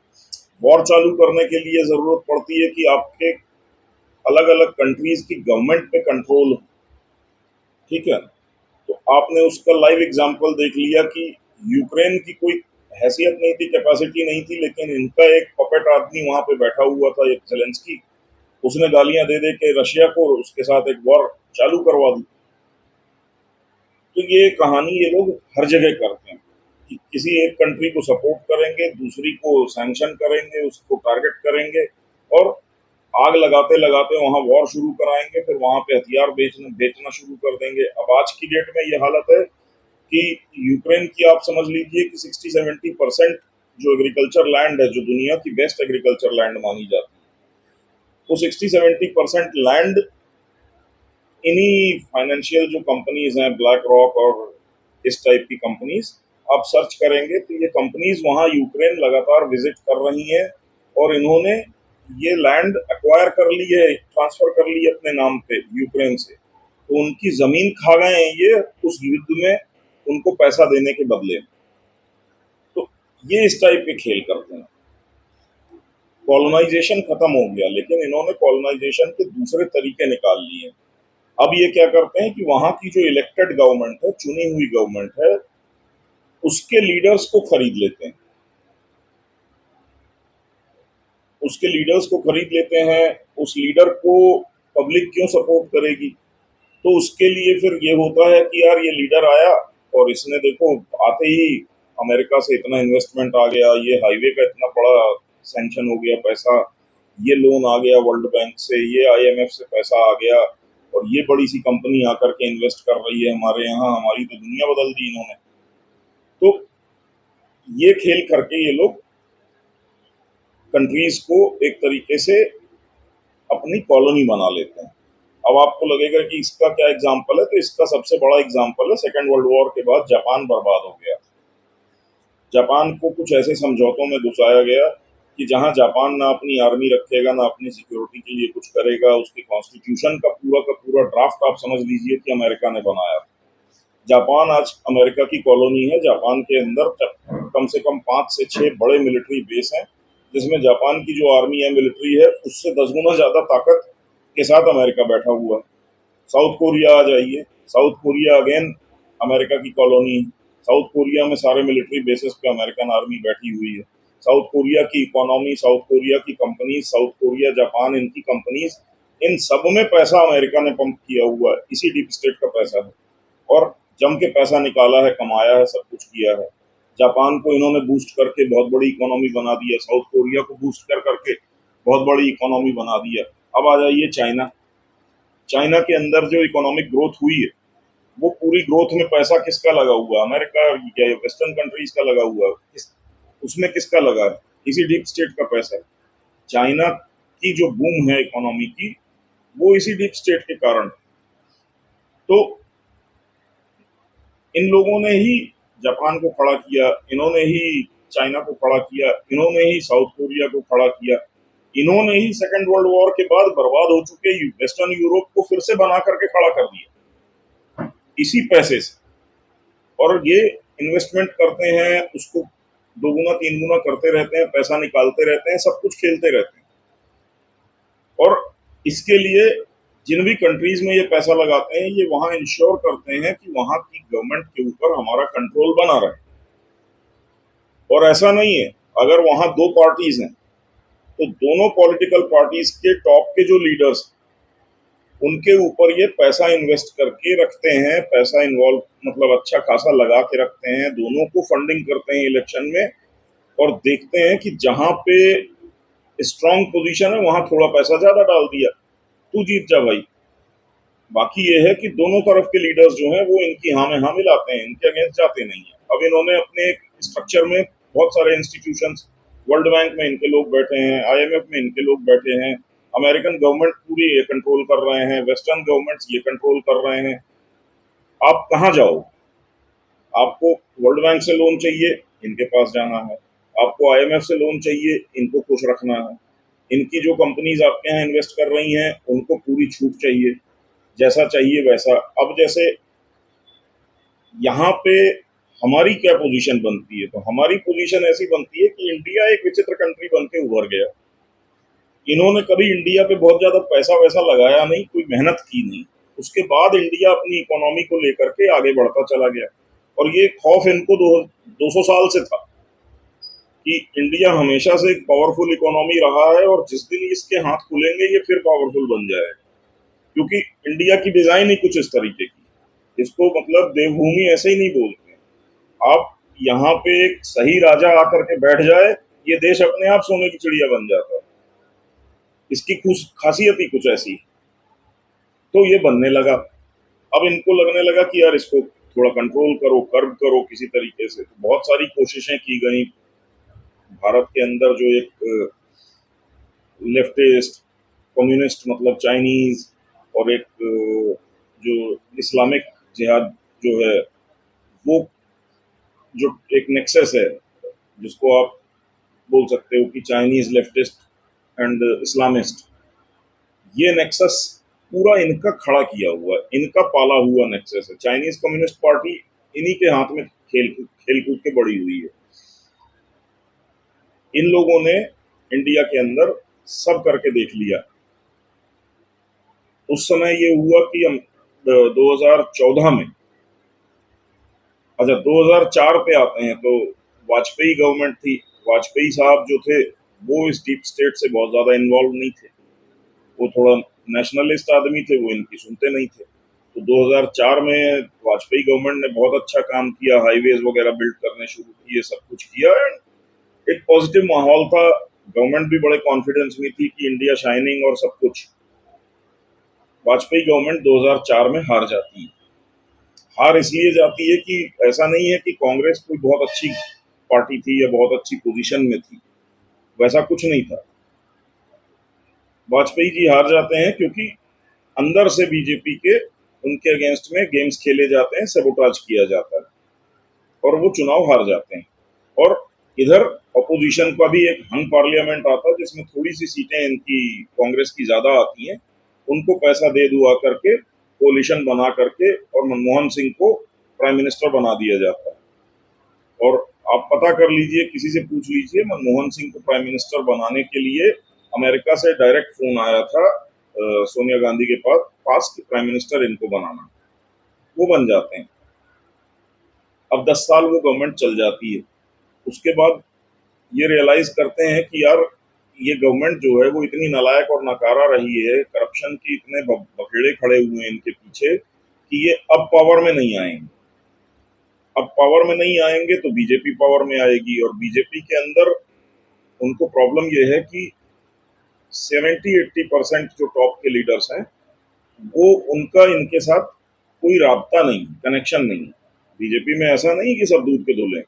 वॉर चालू करने के लिए जरूरत पड़ती है कि आपके अलग अलग कंट्रीज की गवर्नमेंट पे कंट्रोल हो। ठीक है। तो आपने उसका लाइव एग्जांपल देख लिया कि यूक्रेन की कोई हैसियत नहीं थी, कैपेसिटी नहीं थी, लेकिन इनका एक पपेट आदमी वहां पे बैठा हुआ था, एक जेलेंस्की। उसने गालियां दे दे के रशिया को उसके साथ एक वॉर चालू करवा दी। तो ये कहानी ये लोग हर जगह करते हैं। कि किसी एक कंट्री को सपोर्ट करेंगे, दूसरी को सैंक्शन करेंगे, उसको टारगेट करेंगे और आग लगाते लगाते वहां वॉर शुरू कराएंगे, फिर वहां पे हथियार बेचना बेचना शुरू कर देंगे। अब आज की डेट में ये हालत है कि यूक्रेन की आप समझ लीजिए कि 60-70% जो एग्रीकल्चर लैंड है, जो दुनिया की बेस्ट एग्रीकल्चर लैंड मानी जाती है, वो 60-70% लैंड इन्हीं फाइनेंशियल जो कंपनीज हैं, ब्लैक रॉक और इस टाइप की कंपनीज, आप सर्च करेंगे तो ये कंपनीज वहां यूक्रेन लगातार विजिट कर रही हैं और इन्होंने ये लैंड एक्वायर कर ली है, ट्रांसफर कर ली है अपने नाम पे यूक्रेन से। तो उनकी जमीन खा गए हैं ये उस युद्ध में उनको पैसा देने के बदले। तो ये इस टाइप के खेल करते हैं। कॉलोनाइजेशन खत्म हो गया, लेकिन इन्होंने कॉलोनाइजेशन के दूसरे तरीके निकाल लिए। अब ये क्या करते हैं कि वहां की जो इलेक्टेड गवर्नमेंट है, चुनी हुई गवर्नमेंट है, उसके लीडर्स को खरीद लेते हैं। उसके लीडर्स को खरीद लेते हैं। उस लीडर को पब्लिक क्यों सपोर्ट करेगी? तो उसके लिए फिर ये होता है कि यार ये लीडर आया और इसने देखो आते ही अमेरिका से इतना इन्वेस्टमेंट आ गया, ये हाईवे का इतना बड़ा सैंक्शन हो गया पैसा, ये लोन आ गया वर्ल्ड बैंक से, ये आईएमएफ से पैसा आ गया और ये बड़ी सी कंपनी आकर के इन्वेस्ट कर रही है हमारे यहाँ, हमारी तो दुनिया बदल दी इन्होंने। तो ये खेल करके ये लोग कंट्रीज को एक तरीके से अपनी कॉलोनी बना लेते हैं। अब आपको लगेगा कि इसका क्या एग्जाम्पल है, तो इसका सबसे बड़ा एग्जाम्पल है सेकेंड वर्ल्ड वॉर के बाद जापान बर्बाद हो गया। जापान को कुछ ऐसे समझौतों में घुसाया गया कि जहां जापान ना अपनी आर्मी रखेगा, ना अपनी सिक्योरिटी के लिए कुछ करेगा, उसके कॉन्स्टिट्यूशन का पूरा ड्राफ्ट आप समझ लीजिए कि अमेरिका ने बनाया। जापान आज अमेरिका की कॉलोनी है। जापान के अंदर कम से कम 5 से 6 बड़े मिलिट्री बेस हैं, जिसमें जापान की जो आर्मी है, मिलिट्री है, उससे 10 गुना ज्यादा ताकत के साथ अमेरिका बैठा हुआ है। साउथ कोरिया आ जाइए, साउथ कोरिया अगेन अमेरिका की कॉलोनी। साउथ कोरिया में सारे मिलिट्री बेसिस पे अमेरिकन आर्मी बैठी हुई है। साउथ कोरिया की इकोनॉमी, साउथ कोरिया की कंपनी, साउथ कोरिया जापान इनकी कंपनीज, इन सब में पैसा अमेरिका ने पंप किया हुआ है, इसी डीप स्टेट का पैसा है और जम के पैसा निकाला है, कमाया है, सब कुछ किया है। जापान को इन्होंने बूस्ट करके बहुत बड़ी इकोनॉमी बना दी है, साउथ कोरिया को बूस्ट कर करके बहुत बड़ी इकोनॉमी बना दी है। अब आ जाइए चाइना। चाइना के अंदर जो इकोनॉमिक ग्रोथ हुई है, वो पूरी ग्रोथ में पैसा किसका लगा हुआ है? अमेरिका या वेस्टर्न कंट्रीज का लगा हुआ है। उसमें किसका लगा है? इसी डीप स्टेट का पैसा है। चाइना की जो बूम है इकोनॉमी की, वो इसी डीप स्टेट के कारण। तो इन लोगों ने ही जापान को खड़ा किया, इन्होंने ही चाइना को खड़ा किया, इन्होंने ही साउथ कोरिया को खड़ा किया, इन्होंने ही सेकेंड वर्ल्ड वॉर के बाद बर्बाद हो चुके वेस्टर्न यूरोप को फिर से बना करके खड़ा कर दिया इसी पैसे से। और ये इन्वेस्टमेंट करते हैं, उसको 2 गुना 3 गुना करते रहते हैं, पैसा निकालते रहते हैं, सब कुछ खेलते रहते हैं। और इसके लिए जिन भी कंट्रीज में ये पैसा लगाते हैं, ये वहां इंश्योर करते हैं कि वहां की गवर्नमेंट के ऊपर हमारा कंट्रोल बना रहे। और ऐसा नहीं है, अगर वहां 2 पार्टीज हैं तो दोनों पॉलिटिकल पार्टीज के टॉप के जो लीडर्स, उनके ऊपर ये पैसा इन्वेस्ट करके रखते हैं, पैसा इन्वॉल्व मतलब अच्छा खासा लगा के रखते हैं, दोनों को फंडिंग करते हैं इलेक्शन में और देखते हैं कि जहां पे स्ट्रांग पोजीशन है वहां थोड़ा पैसा ज्यादा डाल दिया, तू जीत जा भाई। बाकी ये है कि दोनों तरफ के लीडर्स जो हैं वो इनकी हाँ में हाँ मिलाते हैं, इनके अगेंस्ट जाते नहीं है। अब इन्होंने अपने एक स्ट्रक्चर में बहुत सारे इंस्टीट्यूशंस, वर्ल्ड बैंक में इनके लोग बैठे हैं, आईएमएफ में इनके लोग बैठे हैं, अमेरिकन गवर्नमेंट पूरी ये कंट्रोल कर रहे हैं, वेस्टर्न गवर्नमेंट्स ये कंट्रोल कर रहे हैं। आप कहाँ जाओ? आपको वर्ल्ड बैंक से लोन चाहिए, इनके पास जाना है। आपको आईएमएफ से लोन चाहिए, इनको खुश रखना है। इनकी जो कंपनीज आपके यहाँ इन्वेस्ट कर रही हैं उनको पूरी छूट चाहिए, जैसा चाहिए वैसा। अब जैसे यहाँ पे हमारी क्या पोजीशन बनती है, तो हमारी पोजीशन ऐसी बनती है कि इंडिया एक विचित्र कंट्री बन के उभर गया। इन्होंने कभी इंडिया पे बहुत ज्यादा पैसा वैसा लगाया नहीं, कोई मेहनत की नहीं, उसके बाद इंडिया अपनी इकोनॉमी को लेकर के आगे बढ़ता चला गया। और ये खौफ इनको 200 साल से था कि इंडिया हमेशा से एक पावरफुल इकोनॉमी रहा है और जिस दिन इसके हाथ खुलेंगे ये फिर पावरफुल बन जाएगा, क्योंकि इंडिया की डिजाइन ही कुछ इस तरीके की। इसको मतलब देवभूमि ऐसे ही नहीं बोलते। आप यहाँ पे एक सही राजा आकर के बैठ जाए, ये देश अपने आप सोने की चिड़िया बन जाता है। इसकी कुछ खासियत ही कुछ ऐसी है। तो ये बनने लगा। अब इनको लगने लगा कि यार इसको थोड़ा कंट्रोल करो, कर्ब करो किसी तरीके से। तो बहुत सारी कोशिशें की गई। भारत के अंदर जो एक लेफ्टिस्ट कम्युनिस्ट मतलब चाइनीज और एक जो इस्लामिक जिहाद जो है, वो जो एक नेक्सस है, जिसको आप बोल सकते हो कि चाइनीज लेफ्टिस्ट एंड इस्लामिस्ट, ये नेक्सस पूरा इनका खड़ा किया हुआ है, इनका पाला हुआ नेक्सस है। चाइनीज कम्युनिस्ट पार्टी इन्हीं के हाथ में खेल खेल कूद के बड़ी हुई है। इन लोगों ने इंडिया के अंदर सब करके देख लिया। उस समय ये हुआ कि हम 2014 में, अच्छा 2004 पे आते हैं तो वाजपेयी गवर्नमेंट थी। वाजपेयी साहब जो थे वो इस डीप स्टेट से बहुत ज्यादा इन्वॉल्व नहीं थे। वो थोड़ा नेशनलिस्ट आदमी थे, वो इनकी सुनते नहीं थे। तो 2004 में वाजपेयी गवर्नमेंट ने बहुत अच्छा काम किया, हाईवेज वगैरह बिल्ड करने शुरू किए, सब कुछ किया एंड एक पॉजिटिव माहौल था। गवर्नमेंट भी बड़े कॉन्फिडेंस में थी कि इंडिया शाइनिंग और सब कुछ। वाजपेयी गवर्नमेंट 2004 में हार जाती है। हार इसलिए जाती है कि ऐसा नहीं है कि कांग्रेस कोई बहुत अच्छी पार्टी थी या बहुत अच्छी पोजीशन में थी, वैसा कुछ नहीं था। वाजपेयी जी हार जाते हैं क्योंकि अंदर से बीजेपी के उनके अगेंस्ट में गेम्स खेले जाते हैं, सबोटाज किया जाता है और वो चुनाव हार जाते हैं। और इधर अपोजिशन का भी एक हंग पार्लियामेंट आता है जिसमें थोड़ी सी सीटें इनकी कांग्रेस की ज्यादा आती हैं। उनको पैसा दे दुआ करके कोलिशन बना करके और मनमोहन सिंह को प्राइम मिनिस्टर बना दिया जाता है। और आप पता कर लीजिए, किसी से पूछ लीजिए, मनमोहन सिंह को प्राइम मिनिस्टर बनाने के लिए अमेरिका से डायरेक्ट फोन आया था सोनिया गांधी के पास कि प्राइम मिनिस्टर इनको बनाना। वो बन जाते हैं। अब 10 साल वो गवर्नमेंट चल जाती है। उसके बाद ये रियलाइज करते हैं कि यार ये गवर्नमेंट जो है वो इतनी नालायक और नकारा रही है, करप्शन के इतने बखेड़े खड़े हुए हैं इनके पीछे कि ये अब पावर में नहीं आएंगे। अब पावर में नहीं आएंगे तो बीजेपी पावर में आएगी, और बीजेपी के अंदर उनको प्रॉब्लम ये है कि 70-80% जो टॉप के लीडर्स हैं वो उनका इनके साथ कोई राबता नहीं, कनेक्शन नहीं। बीजेपी में ऐसा नहीं कि सब दूध के धुले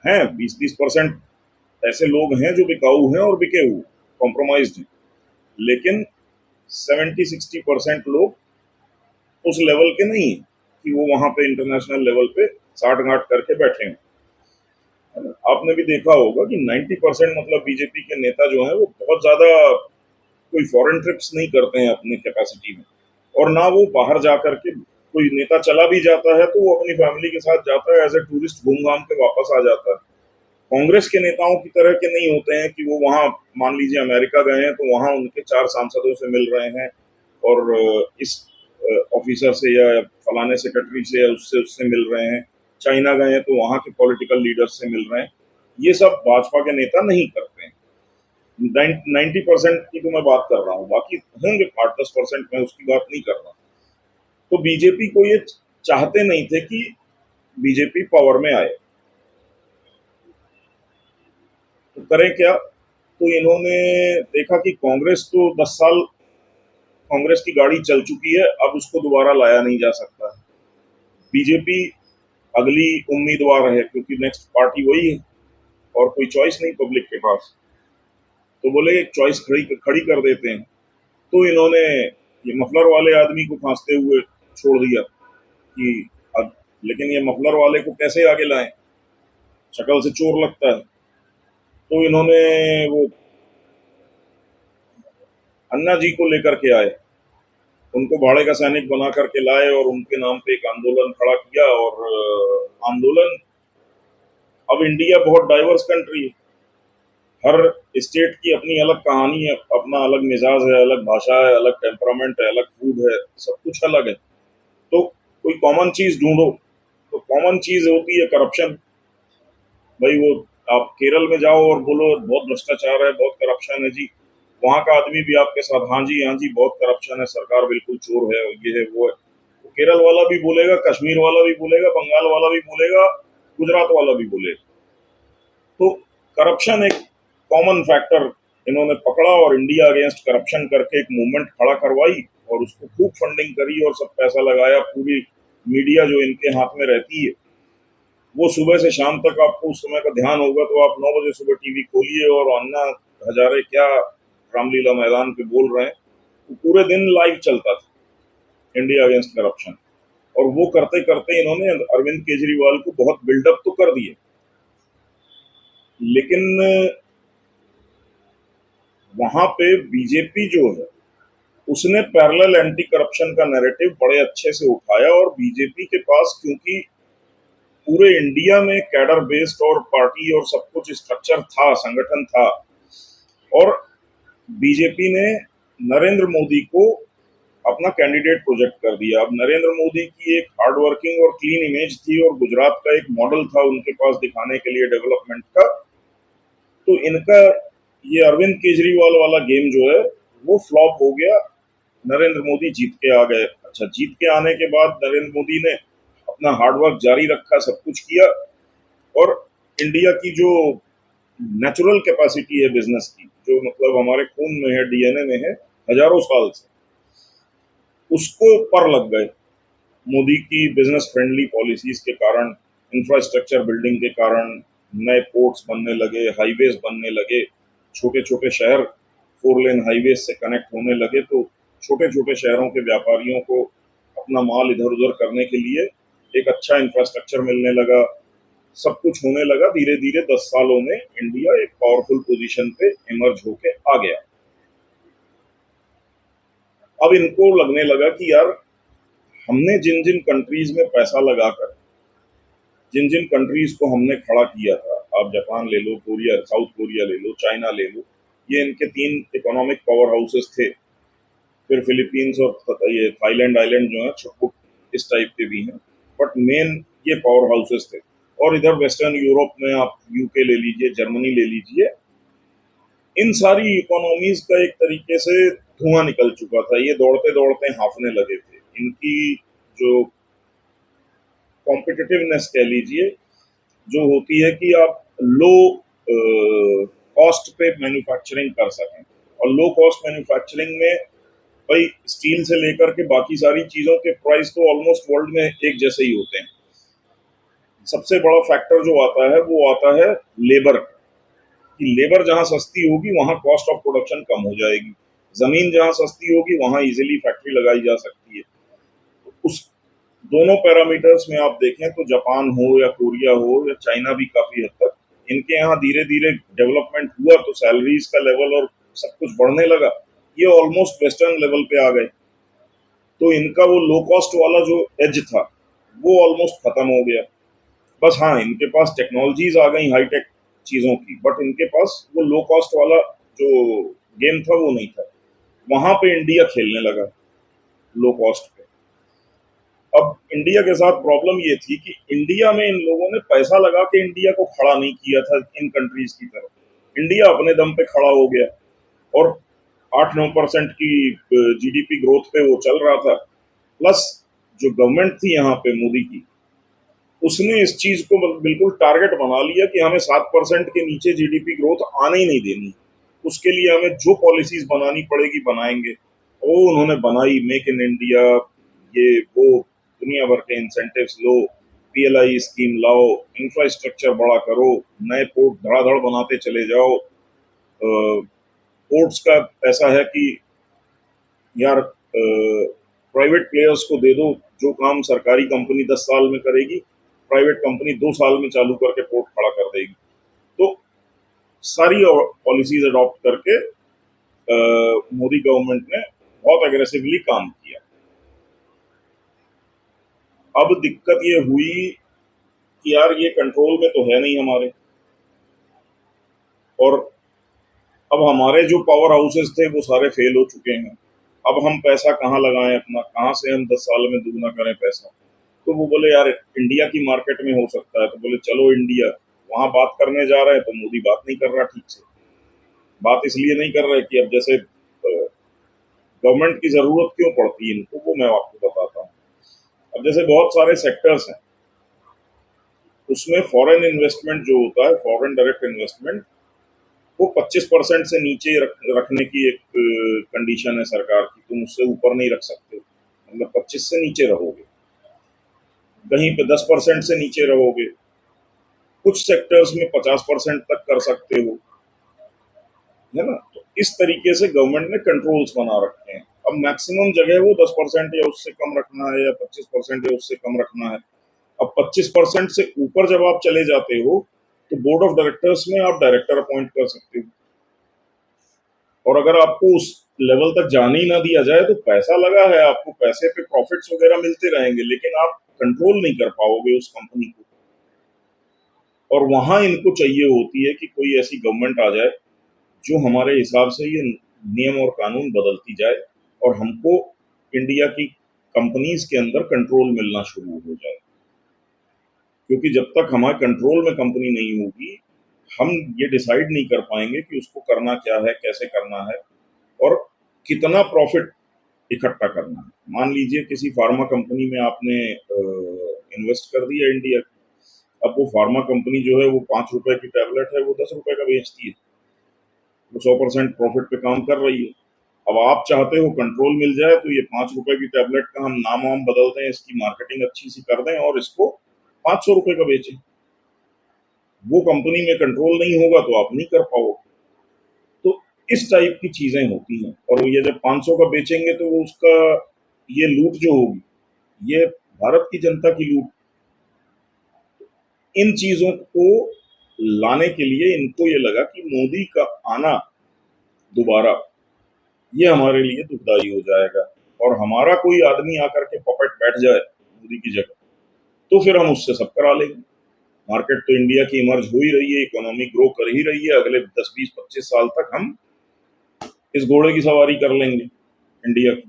हैं। 20-30% ऐसे लोग हैं जो बिकाऊ हैं और बिके हुए, कॉम्प्रोमाइज्ड हैं। लेकिन 70-60% लोग उस लेवल के नहीं है कि वो वहां पे इंटरनेशनल लेवल पे साठ गांठ करके बैठे हैं। आपने भी देखा होगा कि 90% मतलब बीजेपी के नेता जो हैं वो बहुत ज्यादा कोई फॉरेन ट्रिप्स नहीं करते हैं अपनी कैपेसिटी में, और ना वो बाहर जाकर के, कोई नेता चला भी जाता है तो वो अपनी फैमिली के साथ जाता है, एज ए टूरिस्ट घूम घाम के वापस आ जाता है। कांग्रेस के नेताओं की तरह के नहीं होते हैं कि वो वहां, मान लीजिए अमेरिका गए हैं तो वहां उनके 4 सांसदों से मिल रहे हैं और इस ऑफिसर से या फलाने सेक्रेटरी से या उससे उससे मिल रहे हैं। चाइना गए हैं तो वहां के पॉलिटिकल लीडर्स से मिल रहे हैं। ये सब भाजपा के नेता नहीं करते हैं। 90% की तो मैं बात कर रहा हूँ, बाकी होंगे 8-10%, मैं उसकी बात नहीं कर रहा। तो बीजेपी को ये चाहते नहीं थे कि बीजेपी पावर में आए, तो करें क्या। तो इन्होंने देखा कि कांग्रेस तो 10 साल कांग्रेस की गाड़ी चल चुकी है, अब उसको दोबारा लाया नहीं जा सकता। बीजेपी अगली उम्मीदवार है क्योंकि नेक्स्ट पार्टी वही है और कोई चॉइस नहीं पब्लिक के पास। तो बोले एक चॉइस खड़ी खड़ी कर देते हैं। तो इन्होंने ये मफलर वाले आदमी को फांसते हुए छोड़ दिया कि अब, लेकिन ये मफलर वाले को कैसे आगे लाएं, शक्ल से चोर लगता है। तो इन्होंने वो अन्ना जी को लेकर के आए, उनको भाड़े का सैनिक बना करके लाए और उनके नाम पे एक आंदोलन खड़ा किया। और आंदोलन, अब इंडिया बहुत डाइवर्स कंट्री है, हर स्टेट की अपनी अलग कहानी है, अपना अलग मिजाज है, अलग भाषा है, अलग टेम्परामेंट है, अलग फूड है, सब कुछ अलग है। तो कोई कॉमन चीज ढूंढो, तो कॉमन चीज होती है करप्शन। भाई वो आप केरल में जाओ और बोलो बहुत भ्रष्टाचार है, बहुत करप्शन है जी, वहां का आदमी भी आपके साथ हाँ जी हाँ जी बहुत करप्शन है, सरकार बिल्कुल चोर है, ये है वो है। तो केरल वाला भी बोलेगा, कश्मीर वाला भी बोलेगा, बंगाल वाला भी बोलेगा, गुजरात वाला भी बोले। तो करप्शन एक कॉमन फैक्टर इन्होंने पकड़ा और इंडिया अगेंस्ट करप्शन करके एक मूवमेंट खड़ा करवाई और उसको खूब फंडिंग करी और सब पैसा लगाया। पूरी मीडिया जो इनके हाथ में रहती है वो सुबह से शाम तक, आपको उस समय का ध्यान होगा तो आप 9 बजे सुबह टीवी खोलिए और अन्ना हजारे क्या रामलीला मैदान पे बोल रहे हैं, वो पूरे दिन लाइव चलता था इंडिया अगेंस्ट करप्शन। और वो करते करते इन्होंने अरविंद केजरीवाल को बहुत बिल्डअप तो कर दिए, लेकिन वहां पे बीजेपी जो है उसने पैरेलल एंटी करप्शन का नैरेटिव बड़े अच्छे से उठाया। और बीजेपी के पास क्योंकि पूरे इंडिया में कैडर बेस्ड और पार्टी और सब कुछ स्ट्रक्चर था, संगठन था, और बीजेपी ने नरेंद्र मोदी को अपना कैंडिडेट प्रोजेक्ट कर दिया। अब नरेंद्र मोदी की एक हार्ड वर्किंग और क्लीन इमेज थी और गुजरात का एक मॉडल था उनके पास दिखाने के लिए डेवलपमेंट का। तो इनका ये अरविंद केजरीवाल वाला गेम जो है वो फ्लॉप हो गया। नरेंद्र मोदी जीत के आ गए। अच्छा, जीत के आने के बाद नरेंद्र मोदी ने अपना हार्डवर्क जारी रखा, सब कुछ किया, और इंडिया की जो नेचुरल कैपेसिटी है बिजनेस की, जो मतलब हमारे खून में है, डीएनए में है हजारों साल से, उसको पर लग गए मोदी की बिजनेस फ्रेंडली पॉलिसीज के कारण, इंफ्रास्ट्रक्चर बिल्डिंग के कारण। नए पोर्ट्स बनने लगे, हाईवेज बनने लगे, छोटे छोटे शहर 4 लेन हाईवे से कनेक्ट होने लगे, तो छोटे छोटे शहरों के व्यापारियों को अपना माल इधर उधर करने के लिए एक अच्छा इंफ्रास्ट्रक्चर मिलने लगा। सब कुछ होने लगा। धीरे धीरे 10 सालों में इंडिया एक पावरफुल पोजीशन पे इमर्ज होके आ गया। अब इनको लगने लगा कि यार, हमने जिन जिन कंट्रीज में पैसा लगाकर, जिन जिन कंट्रीज को हमने खड़ा किया था, आप जापान ले लो, कोरिया, साउथ कोरिया ले लो, चाइना ले लो, ये इनके 3 इकोनॉमिक पावर हाउसेस थे। फिर फिलीपींस और ये थाईलैंड आइलैंड जो है छुटपुट इस टाइप के भी हैं, बट मेन ये पावर हाउसेस थे। और इधर वेस्टर्न यूरोप में आप यूके ले लीजिए, जर्मनी ले लीजिए, इन सारी इकोनॉमीज का एक तरीके से धुआं निकल चुका था। ये दौड़ते दौड़ते हाफने लगे थे। इनकी जो कॉम्पिटिटिवनेस कह लीजिए, जो होती है कि आप लो कॉस्ट पे मैन्युफैक्चरिंग कर सकें, और लो कॉस्ट मैन्युफैक्चरिंग में भाई स्टील से लेकर के बाकी सारी चीजों के प्राइस तो ऑलमोस्ट वर्ल्ड में एक जैसे ही होते हैं। सबसे बड़ा फैक्टर जो आता है वो आता है लेबर, कि लेबर जहां सस्ती होगी वहां कॉस्ट ऑफ प्रोडक्शन कम हो जाएगी। जमीन जहां सस्ती होगी वहां इजीली फैक्ट्री लगाई जा सकती है। उस दोनों पैरामीटर्स में आप देखें तो जापान हो या कोरिया हो या चाइना भी काफी हद तक, इनके यहाँ धीरे धीरे डेवलपमेंट हुआ तो सैलरीज का लेवल और सब कुछ बढ़ने लगा। ये ऑलमोस्ट वेस्टर्न लेवल पे आ गए। तो इनका वो लो कॉस्ट वाला जो एज था वो ऑलमोस्ट खत्म हो गया। बस हाँ, इनके पास टेक्नोलॉजीज आ गई हाईटेक चीजों की, बट इनके पास वो लो कॉस्ट वाला जो गेम था वो नहीं था। वहां पे इंडिया खेलने लगा लो कॉस्ट पे। अब इंडिया के साथ प्रॉब्लम ये थी कि इंडिया में इन लोगों ने पैसा लगा के इंडिया को खड़ा नहीं किया था इन कंट्रीज की तरफ। इंडिया अपने दम पे खड़ा हो गया और 8-9% की जीडीपी ग्रोथ पे वो चल रहा था। प्लस जो गवर्नमेंट थी यहाँ पे मोदी की, उसने इस चीज को बिल्कुल टारगेट बना लिया कि हमें 7% के नीचे जीडीपी ग्रोथ आने ही नहीं देनी। उसके लिए हमें जो पॉलिसीज बनानी पड़ेगी बनाएंगे। वो उन्होंने बनाई, मेक इन इंडिया, ये वो, दुनिया भर के इंसेंटिव्स लो, पीएलआई स्कीम लाओ, इंफ्रास्ट्रक्चर बड़ा करो, नए पोर्ट धड़ाधड़ बनाते चले जाओ। पोर्ट्स का ऐसा है कि यार, प्राइवेट प्लेयर्स को दे दो, जो काम सरकारी कंपनी 10 साल में करेगी प्राइवेट कंपनी 2 साल में चालू करके पोर्ट खड़ा कर देगी। तो सारी पॉलिसीज अडॉप्ट करके मोदी गवर्नमेंट ने बहुत एग्रेसिवली काम किया। अब दिक्कत ये हुई कि यार ये कंट्रोल में तो है नहीं हमारे, और अब हमारे जो पावर हाउसेस थे वो सारे फेल हो चुके हैं। अब हम पैसा कहाँ लगाएं अपना, कहाँ से हम 10 साल में दुगना करें पैसा। तो वो बोले यार इंडिया की मार्केट में हो सकता है, तो बोले चलो इंडिया। वहां बात करने जा रहे हैं तो मोदी बात नहीं कर रहा ठीक से। बात इसलिए नहीं कर रहे कि अब जैसे गवर्नमेंट की जरूरत क्यों पड़ती है इनको, वो मैं आपको बताता हूँ। अब जैसे बहुत सारे सेक्टर्स हैं, उसमें फॉरेन इन्वेस्टमेंट जो होता है, फॉरेन डायरेक्ट इन्वेस्टमेंट, वो 25% से नीचे रखने की एक कंडीशन है सरकार की। तुम उससे ऊपर नहीं रख सकते, मतलब 25 से नीचे रहोगे, कहीं पे 10% से नीचे रहोगे, कुछ सेक्टर्स में 50% तक कर सकते हो, है ना। तो इस तरीके से गवर्नमेंट ने कंट्रोल्स बना रखे हैं। अब मैक्सिमम जगह वो 10% या उससे कम रखना है, या 25% या उससे कम रखना है। अब 25% से ऊपर जब आप चले जाते हो तो बोर्ड ऑफ डायरेक्टर्स में आप डायरेक्टर अपॉइंट कर सकते हो, और अगर आपको उस लेवल तक जाने ही ना दिया जाए तो पैसा लगा है, आपको पैसे पे प्रॉफिट्स वगैरह मिलते रहेंगे, लेकिन आप कंट्रोल नहीं कर पाओगे उस कंपनी को। और वहां इनको चाहिए होती है कि कोई ऐसी गवर्नमेंट आ जाए जो हमारे हिसाब से ये नियम और कानून बदलती जाए, और हमको इंडिया की कंपनीज के अंदर कंट्रोल मिलना शुरू हो जाए। क्योंकि जब तक हमारे कंट्रोल में कंपनी नहीं होगी, हम ये डिसाइड नहीं कर पाएंगे कि उसको करना क्या है, कैसे करना है, और कितना प्रॉफिट इकट्ठा करना है। मान लीजिए किसी फार्मा कंपनी में आपने इन्वेस्ट कर दिया इंडिया, अब वो फार्मा कंपनी जो है वो 5 रुपए की टैबलेट है, वो 10 रुपए का बेचती है, वो 100% प्रॉफिट पे काम कर रही है। अब आप चाहते हो कंट्रोल मिल जाए तो ये 5 रुपए की टैबलेट का हम नाम वाम बदल दें, इसकी मार्केटिंग अच्छी सी कर दें और इसको 500 रुपए का बेचें। वो कंपनी में कंट्रोल नहीं होगा तो आप नहीं कर पाओगे। तो इस टाइप की चीजें होती हैं, और ये जब 500 का बेचेंगे तो वो उसका ये लूट जो होगी, ये भारत की जनता की लूट। इन चीजों को लाने के लिए इनको ये लगा कि मोदी का आना दोबारा ये हमारे लिए दुखदाई हो जाएगा, और हमारा कोई आदमी आकर के पपेट बैठ जाए मोदी की जगह तो फिर हम उससे सब करा लेंगे। मार्केट तो इंडिया की इमर्ज हो ही रही है, इकोनॉमी ग्रो कर ही रही है, अगले 10 20 25 साल तक हम इस घोड़े की सवारी कर लेंगे इंडिया की,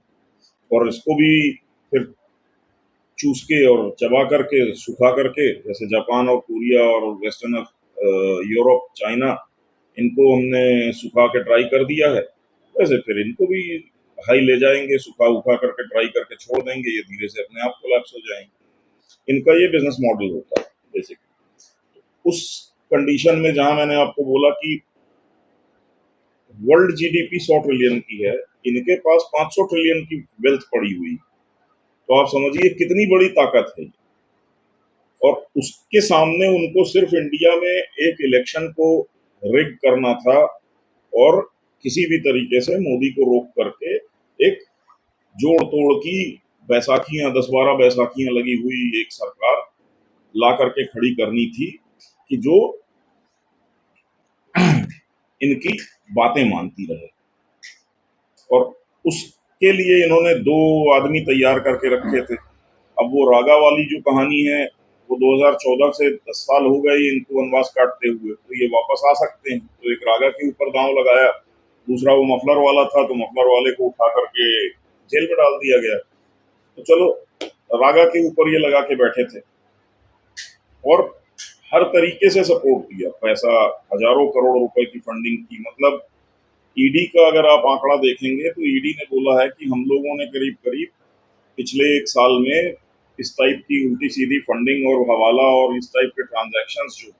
और इसको भी फिर चूस के और चबा करके सुखा करके, जैसे जापान और कोरिया और वेस्टर्न यूरोप, चाइना, इनको हमने सुखा के ट्राई कर दिया है, वैसे फिर इनको भी हाई ले जाएंगे, सुखा उखा करके ट्राई करके छोड़ देंगे, ये धीरे से अपने आप कोलैप्स हो जाएंगे। इनका ये बिजनेस मॉडल होता है बेसिकली। उस कंडीशन में जहां मैंने आपको बोला कि वर्ल्ड जीडीपी 100 ट्रिलियन की है, इनके पास 500 ट्रिलियन की वेल्थ पड़ी हुई, तो आप समझिए कितनी बड़ी ताकत है। और उसके सामने उनको सिर्फ इंडिया में एक इलेक्शन को रिग करना था, और किसी भी तरीके से मोदी को रोक करके एक जोड़ तोड़ की बैसाखियां, 10 12 बैसाखियां लगी हुई एक सरकार ला करके खड़ी करनी थी कि जो इनकी बातें मानती रहे। और उसके लिए इन्होंने 2 आदमी तैयार करके रखे थे। अब वो रागा वाली जो कहानी है, वो 2014 से 10 साल हो गए इनको वनवास काटते हुए, तो ये वापस आ सकते हैं। तो एक रागा के ऊपर दांव लगाया, दूसरा वो मफलर वाला था, तो मफलर वाले को उठा करके जेल में डाल दिया गया। तो चलो, रागा के ऊपर ये लगा के बैठे थे, और हर तरीके से सपोर्ट दिया, पैसा, हजारों करोड़ रुपए की फंडिंग की। मतलब ईडी का अगर आप आंकड़ा देखेंगे तो ईडी ने बोला है कि हम लोगों ने करीब करीब पिछले 1 साल में इस टाइप की उल्टी सीधी फंडिंग और हवाला और इस टाइप के ट्रांजैक्शंस जो,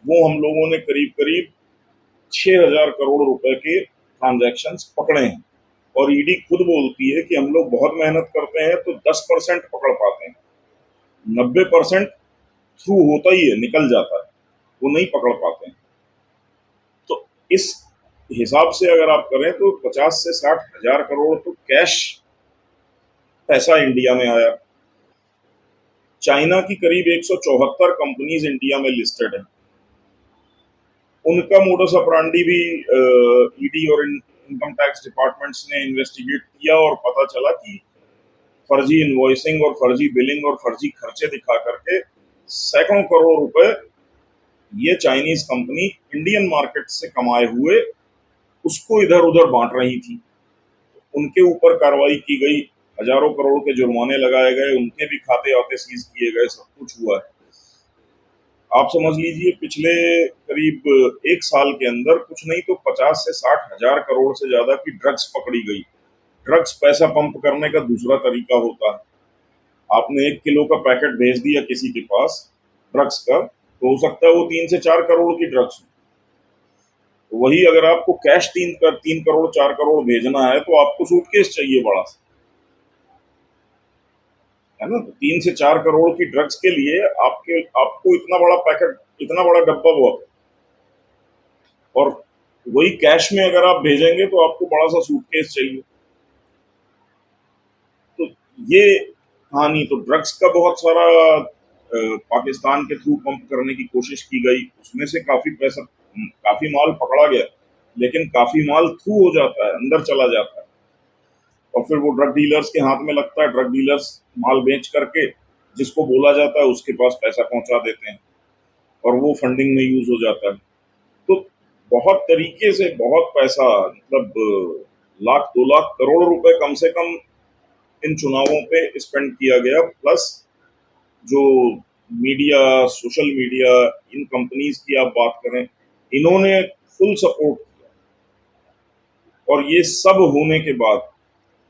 वो हम लोगों ने करीब करीब 6,000 करोड़ रुपए के ट्रांजैक्शंस पकड़े हैं। और ईडी खुद बोलती है कि हम लोग बहुत मेहनत करते हैं तो 10% पकड़ पाते हैं, 90% थ्रू होता ही है, निकल जाता है, वो नहीं पकड़ पाते हैं। तो इस हिसाब से अगर आप करें तो 50 से 60 हजार करोड़ तो कैश पैसा इंडिया में आया। चाइना की करीब 174 कंपनीज इंडिया में लिस्टेड है, उनका मोडस ऑपरेंडी भी ईडी और इनकम टैक्स डिपार्टमेंट्स ने इन्वेस्टिगेट किया, और पता चला कि फर्जी इनवॉइसिंग और फर्जी बिलिंग और फर्जी खर्चे दिखा करके सैकड़ों करोड़ रुपए ये चाइनीज कंपनी इंडियन मार्केट से कमाए हुए उसको इधर उधर बांट रही थी। उनके ऊपर कार्रवाई की गई, हजारों करोड़ के जुर्माने लगाए गए, उनके भी खाते आते सीज किए गए, सब कुछ हुआ है। आप समझ लीजिए पिछले करीब 1 साल के अंदर कुछ नहीं तो 50 से 60 हजार करोड़ से ज्यादा की ड्रग्स पकड़ी गई। ड्रग्स पैसा पंप करने का दूसरा तरीका होता है, आपने 1 किलो का पैकेट भेज दिया किसी के पास, ड्रग्स का, तो हो सकता है वो 3 से 4 करोड़ की ड्रग्स हो। वही अगर आपको कैश 3 करोड़ 4 करोड़ भेजना है तो आपको सूटकेस चाहिए बड़ा सा, है ना। तो 3 से 4 करोड़ की ड्रग्स के लिए आपको इतना बड़ा पैकेट, इतना बड़ा डब्बा बहुत है। और वही कैश में अगर आप भेजेंगे तो आपको बड़ा सा सूटकेस चाहिए। तो ये कहानी, तो ड्रग्स का बहुत सारा पाकिस्तान के थ्रू पंप करने की कोशिश की गई, उसमें से काफी माल पकड़ा गया, लेकिन काफी माल थ्रू हो जाता है, अंदर चला जाता है, और फिर वो ड्रग डीलर्स के हाथ में लगता है। ड्रग डीलर्स माल बेच करके जिसको बोला जाता है उसके पास पैसा पहुंचा देते हैं, और वो फंडिंग में यूज हो जाता है। तो बहुत तरीके से बहुत पैसा, मतलब लाख 2 लाख करोड़ रुपए कम से कम इन चुनावों पे स्पेंड किया गया। प्लस जो मीडिया, सोशल मीडिया, इन कंपनीज की आप बात करें, इन्होंने फुल सपोर्ट किया। और ये सब होने के बाद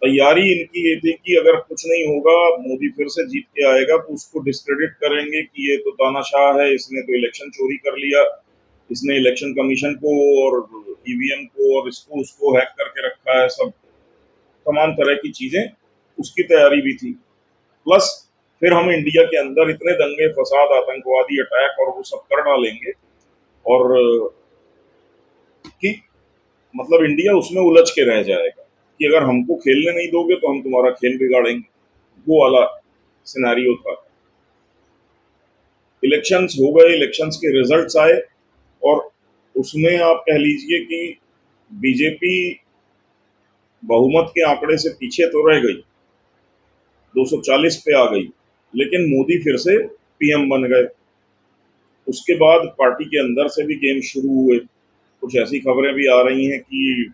तैयारी इनकी ये थी कि अगर कुछ नहीं होगा, मोदी फिर से जीत के आएगा तो उसको डिस्क्रेडिट करेंगे कि ये तो तानाशाह है, इसने तो इलेक्शन चोरी कर लिया, इसने इलेक्शन कमीशन को और ईवीएम को और इसको उसको हैक करके रखा है, सब तमाम तरह की चीजें, उसकी तैयारी भी थी। प्लस फिर हम इंडिया के अंदर इतने दंगे फसाद, आतंकवादी अटैक और वो सब कर डालेंगे, और कि मतलब इंडिया उसमें उलझ के रह जाएगा कि अगर हमको खेलने नहीं दोगे तो हम तुम्हारा खेल बिगाड़ेंगे। वो वाला सिनेरियो था। इलेक्शंस हो गए, इलेक्शंस के रिजल्ट्स आए, और उसमें आप कह लीजिए कि बीजेपी बहुमत के आंकड़े से पीछे तो रह गई, 240 पे आ गई, लेकिन मोदी फिर से पीएम बन गए। उसके बाद पार्टी के अंदर से भी गेम शुरू हुए। कुछ ऐसी खबरें भी आ रही हैं कि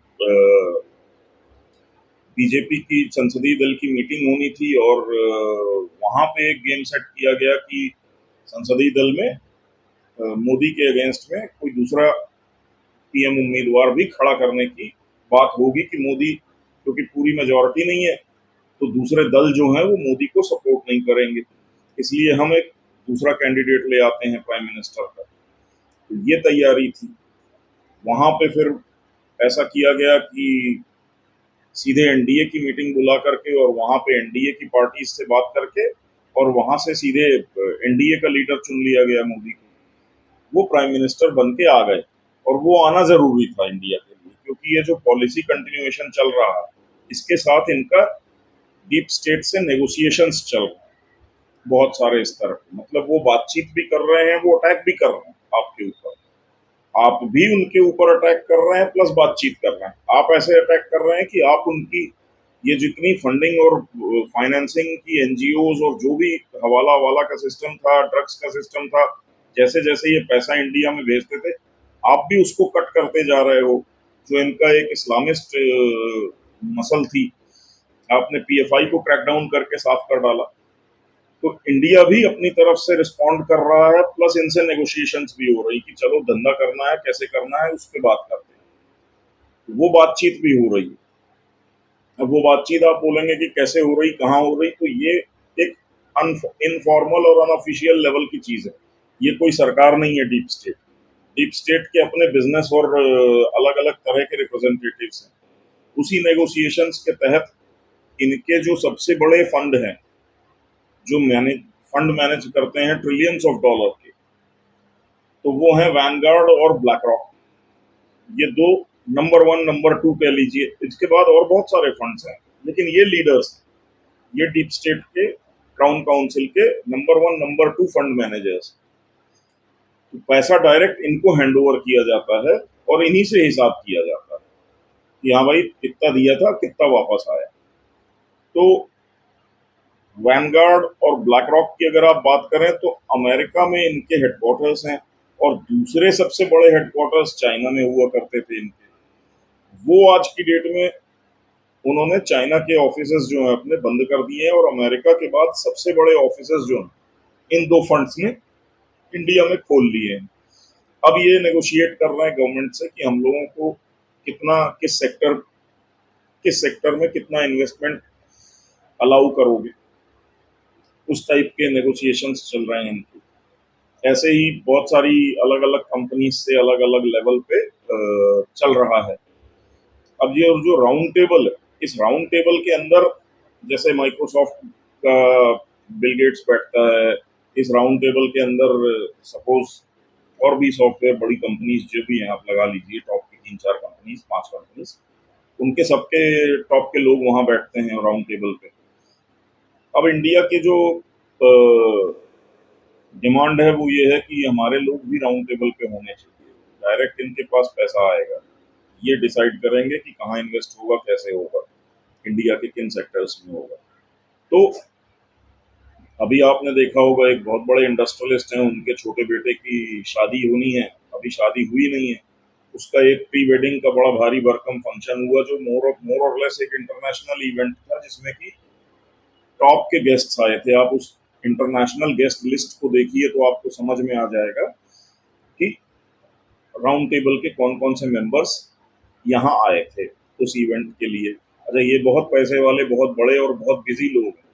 बीजेपी की संसदीय दल की मीटिंग होनी थी, और वहां पे एक गेम सेट किया गया कि संसदीय दल में मोदी के अगेंस्ट में कोई दूसरा पीएम उम्मीदवार भी खड़ा करने की बात होगी, कि मोदी, क्योंकि पूरी मेजोरिटी नहीं है, तो दूसरे दल जो हैं वो मोदी को सपोर्ट नहीं करेंगे, इसलिए हम एक दूसरा कैंडिडेट ले आते हैं प्राइम मिनिस्टर का। तो ये तैयारी थी। वहां पे फिर ऐसा किया गया कि सीधे एनडीए की मीटिंग बुला करके, और वहां पे एनडीए की पार्टी से बात करके, और वहां से सीधे एनडीए का लीडर चुन लिया गया मोदी को। वो प्राइम मिनिस्टर बन के आ गए, और वो आना जरूरी था इंडिया के लिए, क्योंकि ये जो पॉलिसी कंटिन्यूएशन चल रहा है, इसके साथ इनका डीप स्टेट से नेगोशिएशंस चल रहे हैं बहुत सारे स्तर पे। मतलब वो बातचीत भी कर रहे हैं, वो अटैक भी कर रहे हैं आपके ऊपर, आप भी उनके ऊपर अटैक कर रहे हैं, प्लस बातचीत कर रहे हैं। आप ऐसे अटैक कर रहे हैं कि आप उनकी ये जितनी फंडिंग और फाइनेंसिंग की एनजीओज और जो भी हवाला हवाला का सिस्टम था, ड्रग्स का सिस्टम था, जैसे जैसे ये पैसा इंडिया में भेजते थे, आप भी उसको कट करते जा रहे हो। जो इनका एक इस्लामिस्ट मसल थी, आपने पीएफआई को क्रैकडाउन करके साफ कर डाला। तो इंडिया भी अपनी तरफ से रिस्पॉन्ड कर रहा है, प्लस इनसे नेगोशिएशंस भी हो रही कि चलो धंधा करना है, कैसे करना है, उस पर बात करते हैं। वो बातचीत भी हो रही है। अब वो बातचीत आप बोलेंगे कि कैसे हो रही, कहाँ हो रही, तो ये एक इनफॉर्मल और अनऑफिशियल लेवल की चीज है। ये कोई सरकार नहीं है डीप स्टेट। डीप स्टेट के अपने बिजनेस और अलग अलग तरह के रिप्रेजेंटेटिव्स हैं। उसी नेगोशिएशंस के तहत इनके जो सबसे बड़े फंड हैं, जो मैनेज करते हैं ट्रिलियंस ऑफ डॉलर के, तो वो है वैनगार्ड और ब्लैक रॉक। ये दो नंबर वन नंबर टू कह लीजिए। इसके बाद और बहुत सारे फंड्स हैं, लेकिन ये लीडर्स, ये डीप स्टेट के क्राउन काउंसिल के number one number two fund managers. तो पैसा डायरेक्ट इनको हैंड ओवर किया जाता है, और इन्हीं से हिसाब किया जाता है कि हाँ भाई कितना दिया था, कितना वापस आया। तो वैनगार्ड और ब्लैक रॉक की अगर आप बात करें तो अमेरिका में इनके हेडक्वार्टर्स हैं, और दूसरे सबसे बड़े हेडक्वार्टर्स चाइना में हुआ करते थे इनके। वो आज की डेट में उन्होंने चाइना के ऑफिसेस जो हैं अपने बंद कर दिए हैं, और अमेरिका के बाद सबसे बड़े ऑफिसेस जो हैं इन दो फंड्स ने इंडिया में खोल लिए हैं। अब ये नेगोशिएट कर रहे हैं गवर्नमेंट से कि हम लोगों को कितना, किस सेक्टर में कितना इन्वेस्टमेंट अलाउ करोगे। उस टाइप के नेगोशिएशंस चल रहे हैं इनके। ऐसे ही बहुत सारी अलग अलग कंपनीज से अलग अलग लेवल पे चल रहा है। अब ये जो राउंड टेबल है, इस राउंड टेबल के अंदर जैसे माइक्रोसॉफ्ट का बिल गेट्स बैठता है, इस राउंड टेबल के अंदर सपोज और भी सॉफ्टवेयर बड़ी कंपनीज जो भी हैं, आप लगा लीजिए टॉप की 3-4 कंपनीज, 5 कंपनीज, उनके सबके टॉप के लोग वहां बैठते हैं राउंड टेबल पे। अब इंडिया के जो डिमांड है वो ये है कि हमारे लोग भी राउंड टेबल पे होने चाहिए। डायरेक्ट इनके पास पैसा आएगा, ये डिसाइड करेंगे कि कहाँ इन्वेस्ट होगा, कैसे होगा, इंडिया के किन सेक्टर्स में होगा। तो अभी आपने देखा होगा एक बहुत बड़े इंडस्ट्रियलिस्ट हैं, उनके छोटे बेटे की शादी होनी है, अभी शादी हुई नहीं है, उसका एक प्री वेडिंग का बड़ा भारी भरकम फंक्शन हुआ जो मोर और लेस एक इंटरनेशनल इवेंट था, जिसमें कि टॉप के गेस्ट्स आए थे। आप उस इंटरनेशनल गेस्ट लिस्ट को देखिए तो आपको समझ में आ जाएगा कि राउंड टेबल के कौन कौन से मेंबर्स यहाँ आए थे उस इवेंट के लिए। अच्छा, ये बहुत पैसे वाले, बहुत बड़े और बहुत बिजी लोग हैं।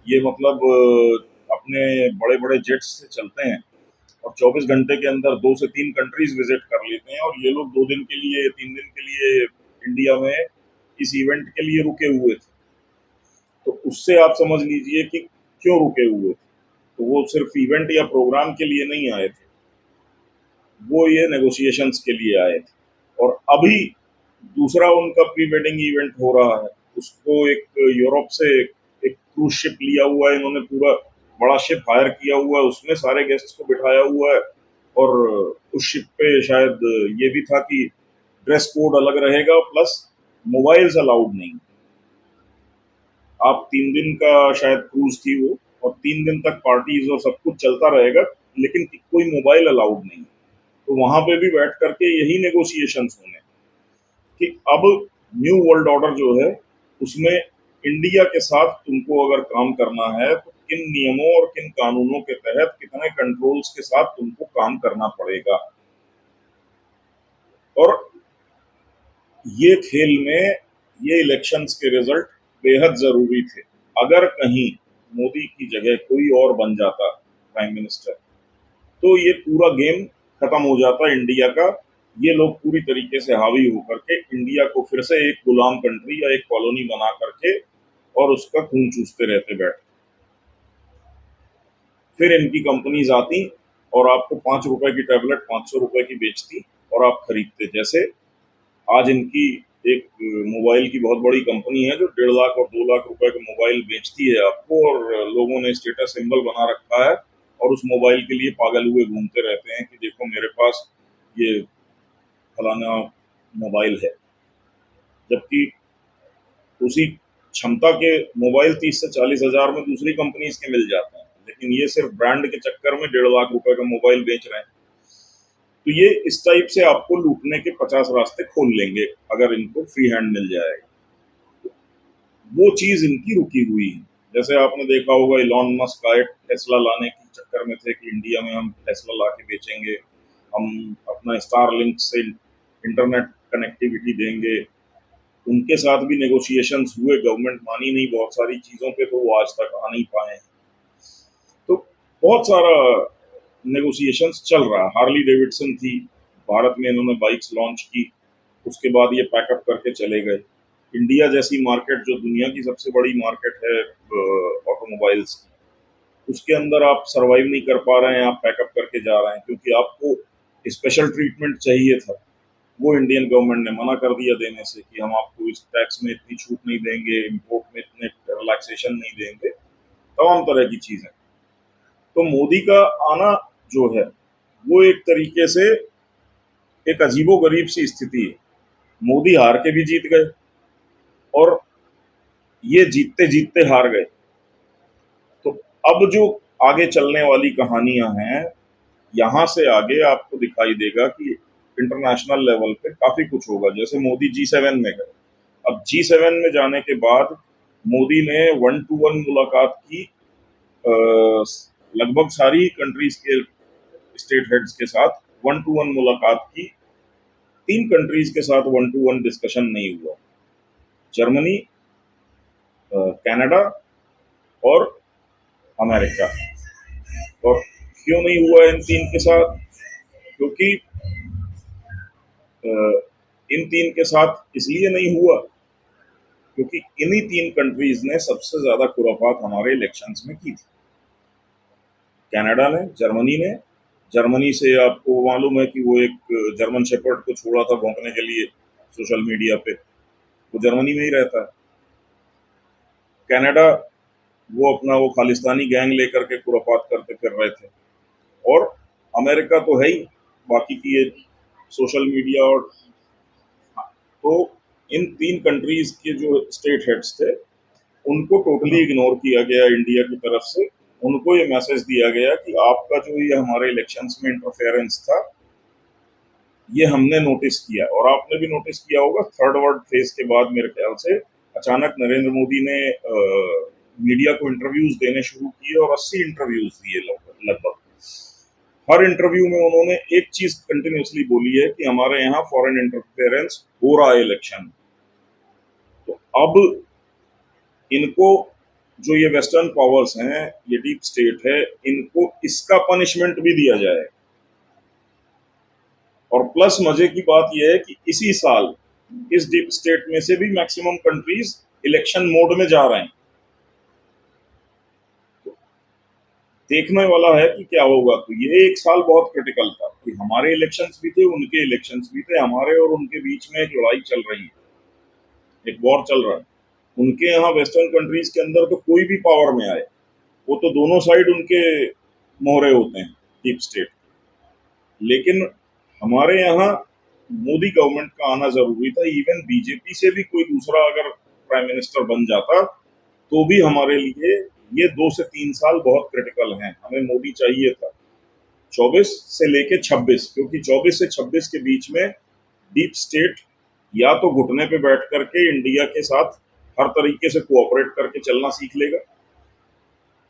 ये मतलब अपने बड़े बड़े जेट्स से चलते हैं और 24 घंटे के अंदर 2 से 3 कंट्रीज विजिट कर लेते हैं, और ये लोग 2 दिन के लिए, 3 दिन के लिए इंडिया में इस इवेंट के लिए रुके हुए थे। तो उससे आप समझ लीजिए कि क्यों रुके हुए थे। तो वो सिर्फ इवेंट या प्रोग्राम के लिए नहीं आए थे, वो ये नेगोशिएशंस के लिए आए थे। और अभी दूसरा उनका प्री वेडिंग इवेंट हो रहा है, उसको एक यूरोप से एक क्रूज शिप लिया हुआ है इन्होंने, पूरा बड़ा शिप हायर किया हुआ है, उसमें सारे गेस्ट्स को बिठाया हुआ है। और उस शिप पे शायद ये भी था कि ड्रेस कोड अलग रहेगा, प्लस मोबाइल्स अलाउड नहीं। आप 3 दिन का शायद क्रूज थी वो, और 3 दिन तक पार्टीज और सब कुछ चलता रहेगा, लेकिन कोई मोबाइल अलाउड नहीं। तो वहां पे भी बैठ करके यही नेगोशिएशंस होने कि अब न्यू वर्ल्ड ऑर्डर जो है उसमें इंडिया के साथ तुमको अगर काम करना है तो किन नियमों और किन कानूनों के तहत कितने कंट्रोल्स के साथ तुमको काम करना पड़ेगा। और ये खेल में ये इलेक्शंस के रिजल्ट बेहद जरूरी थे। अगर कहीं मोदी की जगह कोई और बन जाता प्राइम मिनिस्टर, तो ये पूरा गेम खत्म हो जाता इंडिया का। ये लोग पूरी तरीके से हावी होकर के इंडिया को फिर से एक गुलाम कंट्री या एक कॉलोनी बना करके और उसका खून चूसते रहते बैठ। फिर इनकी कंपनीज आती और आपको 5 रुपए की टैबलेट 500 रुपए की बेचती और आप खरीदते। जैसे आज इनकी एक मोबाइल की बहुत बड़ी कंपनी है जो 1.5 लाख और 2 लाख रुपए का मोबाइल बेचती है आपको, और लोगों ने स्टेटस सिंबल बना रखा है और उस मोबाइल के लिए पागल हुए घूमते रहते हैं कि देखो मेरे पास ये फलाना मोबाइल है। जबकि उसी क्षमता के मोबाइल 30 से 40 हजार में दूसरी कंपनीज के मिल जाते हैं, लेकिन ये सिर्फ ब्रांड के चक्कर में 1.5 लाख रुपए का मोबाइल बेच रहे हैं। तो ये इस टाइप से आपको लूटने के 50 रास्ते खोल लेंगे अगर इनको फ्री हैंड मिल जाएगा। वो चीज इनकी रुकी हुई है। जैसे आपने देखा होगा इलॉन मस्क आए टेस्ला लाने के चक्कर में थे कि इंडिया में हम टेस्ला ला के बेचेंगे, हम अपना स्टार लिंक से इंटरनेट कनेक्टिविटी देंगे। उनके साथ भी नेगोशिएशंस हुए, गवर्नमेंट मानी नहीं बहुत सारी चीजों पे, तो वो आज तक आ नहीं पाए हैं। तो बहुत सारा नेगोशिएशंस चल रहा है। हार्ली डेविडसन थी, भारत में इन्होंने बाइक्स लॉन्च की, उसके बाद ये पैकअप करके चले गए। इंडिया जैसी मार्केट जो दुनिया की सबसे बड़ी मार्केट है ऑटोमोबाइल्स की, उसके अंदर आप सरवाइव नहीं कर पा रहे हैं, आप पैकअप करके जा रहे हैं क्योंकि आपको स्पेशल ट्रीटमेंट चाहिए था। वो इंडियन गवर्नमेंट ने मना कर दिया देने से कि हम आपको इस टैक्स में इतनी छूट नहीं देंगे, इम्पोर्ट में इतने रिलैक्सेशन नहीं देंगे, तमाम तरह की चीजें। तो मोदी का आना जो है वो एक तरीके से एक अजीबो गरीब सी स्थिति है। मोदी हार के भी जीत गए और ये जीतते जीतते हार गए। तो अब जो आगे चलने वाली कहानियां हैं, यहां से आगे आपको दिखाई देगा कि इंटरनेशनल लेवल पे काफी कुछ होगा। जैसे मोदी G7 में गए, अब G7 में जाने के बाद मोदी ने 1 to 1 मुलाकात की लगभग सारी कंट्रीज के स्टेट हेड्स के साथ 1 to 1 मुलाकात की। 3 कंट्रीज के साथ 1 to 1 डिस्कशन नहीं हुआ, जर्मनी, कनाडा और अमेरिका। और क्यों नहीं हुआ इन तीन के साथ? क्योंकि इन तीन के साथ इसलिए नहीं हुआ क्योंकि इन्हीं तीन कंट्रीज ने सबसे ज्यादा खुराफात हमारे इलेक्शंस में की थी। कनाडा ने, जर्मनी से आपको मालूम है कि वो एक जर्मन शेपर्ड को छोड़ा था भौंकने के लिए सोशल मीडिया पे, वो जर्मनी में ही रहता है। कनाडा, वो अपना वो खालिस्तानी गैंग लेकर के खुराफात करते फिर रहे थे। और अमेरिका तो है ही, बाकी की ये सोशल मीडिया और तो इन तीन कंट्रीज के जो स्टेट हेड्स थे उनको टोटली इग्नोर किया गया इंडिया की तरफ से। उनको ये मैसेज दिया गया कि आपका जो ये हमारे इलेक्शंस में इंटरफेरेंस था ये हमने नोटिस किया। और आपने भी नोटिस किया होगा, थर्ड वर्ल्ड फेज के बाद मेरे ख्याल से अचानक नरेंद्र मोदी ने मीडिया को इंटरव्यूज देने शुरू किए और 80 इंटरव्यूज दिए लगभग। हर इंटरव्यू में उन्होंने एक चीज कंटिन्यूसली बोली है कि हमारे यहाँ फॉरेन इंटरफेरेंस हो रहा है इलेक्शन। तो अब इनको, जो ये वेस्टर्न पावर्स हैं, ये डीप स्टेट है, इनको इसका पनिशमेंट भी दिया जाए। और प्लस मजे की बात यह है कि इसी साल इस डीप स्टेट में से भी मैक्सिमम कंट्रीज इलेक्शन मोड में जा रहे हैं। तो देखने वाला है कि क्या होगा। तो ये एक साल बहुत क्रिटिकल था कि हमारे इलेक्शंस भी थे, उनके इलेक्शंस भी थे, हमारे और उनके बीच में एक लड़ाई चल रही है, एक वॉर चल रहा है। उनके यहाँ वेस्टर्न कंट्रीज के अंदर तो कोई भी पावर में आए, वो तो दोनों साइड उनके मोहरे होते हैं डीप स्टेट। लेकिन हमारे यहाँ मोदी गवर्नमेंट का आना जरूरी था। इवन बीजेपी से भी कोई दूसरा अगर प्राइम मिनिस्टर बन जाता तो भी हमारे लिए ये 2 से 3 साल बहुत क्रिटिकल हैं। हमें मोदी चाहिए था 24 से लेके 26, क्योंकि 24 से 26 के बीच में डीप स्टेट या तो घुटने पे बैठ करके इंडिया के साथ हर तरीके से कोऑपरेट करके चलना सीख लेगा,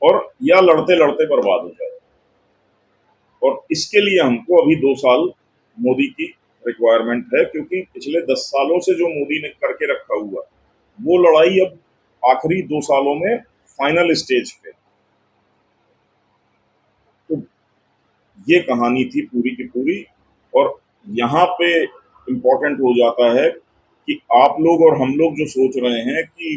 और या लड़ते लड़ते बर्बाद हो जाएगा। और इसके लिए हमको अभी 2 साल मोदी की रिक्वायरमेंट है, क्योंकि पिछले 10 सालों से जो मोदी ने करके रखा हुआ वो लड़ाई अब आखिरी 2 सालों में फाइनल स्टेज पे। तो ये कहानी थी पूरी की पूरी। और यहाँ पे इम्पोर्टेंट हो जाता है कि आप लोग और हम लोग जो सोच रहे हैं कि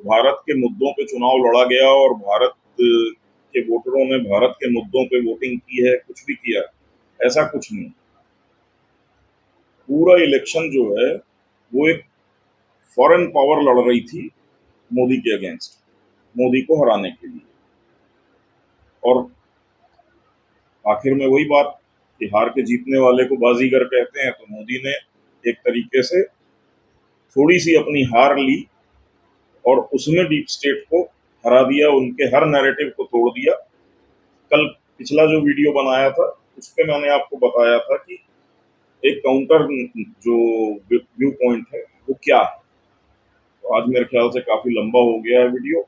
भारत के मुद्दों पे चुनाव लड़ा गया और भारत के वोटरों ने भारत के मुद्दों पे वोटिंग की है, कुछ भी किया, ऐसा कुछ नहीं। पूरा इलेक्शन जो है वो एक फॉरेन पावर लड़ रही थी मोदी के अगेंस्ट, मोदी को हराने के लिए। और आखिर में वही बात कि हार के जीतने वाले को बाजीगर कहते हैं। तो मोदी ने एक तरीके से थोड़ी सी अपनी हार ली और उसमें डीप स्टेट को हरा दिया, उनके हर नैरेटिव को तोड़ दिया। कल पिछला जो वीडियो बनाया था उस पर मैंने आपको बताया था कि एक काउंटर जो व्यू पॉइंट है वो क्या है। तो आज मेरे ख्याल से काफी लंबा हो गया है वीडियो।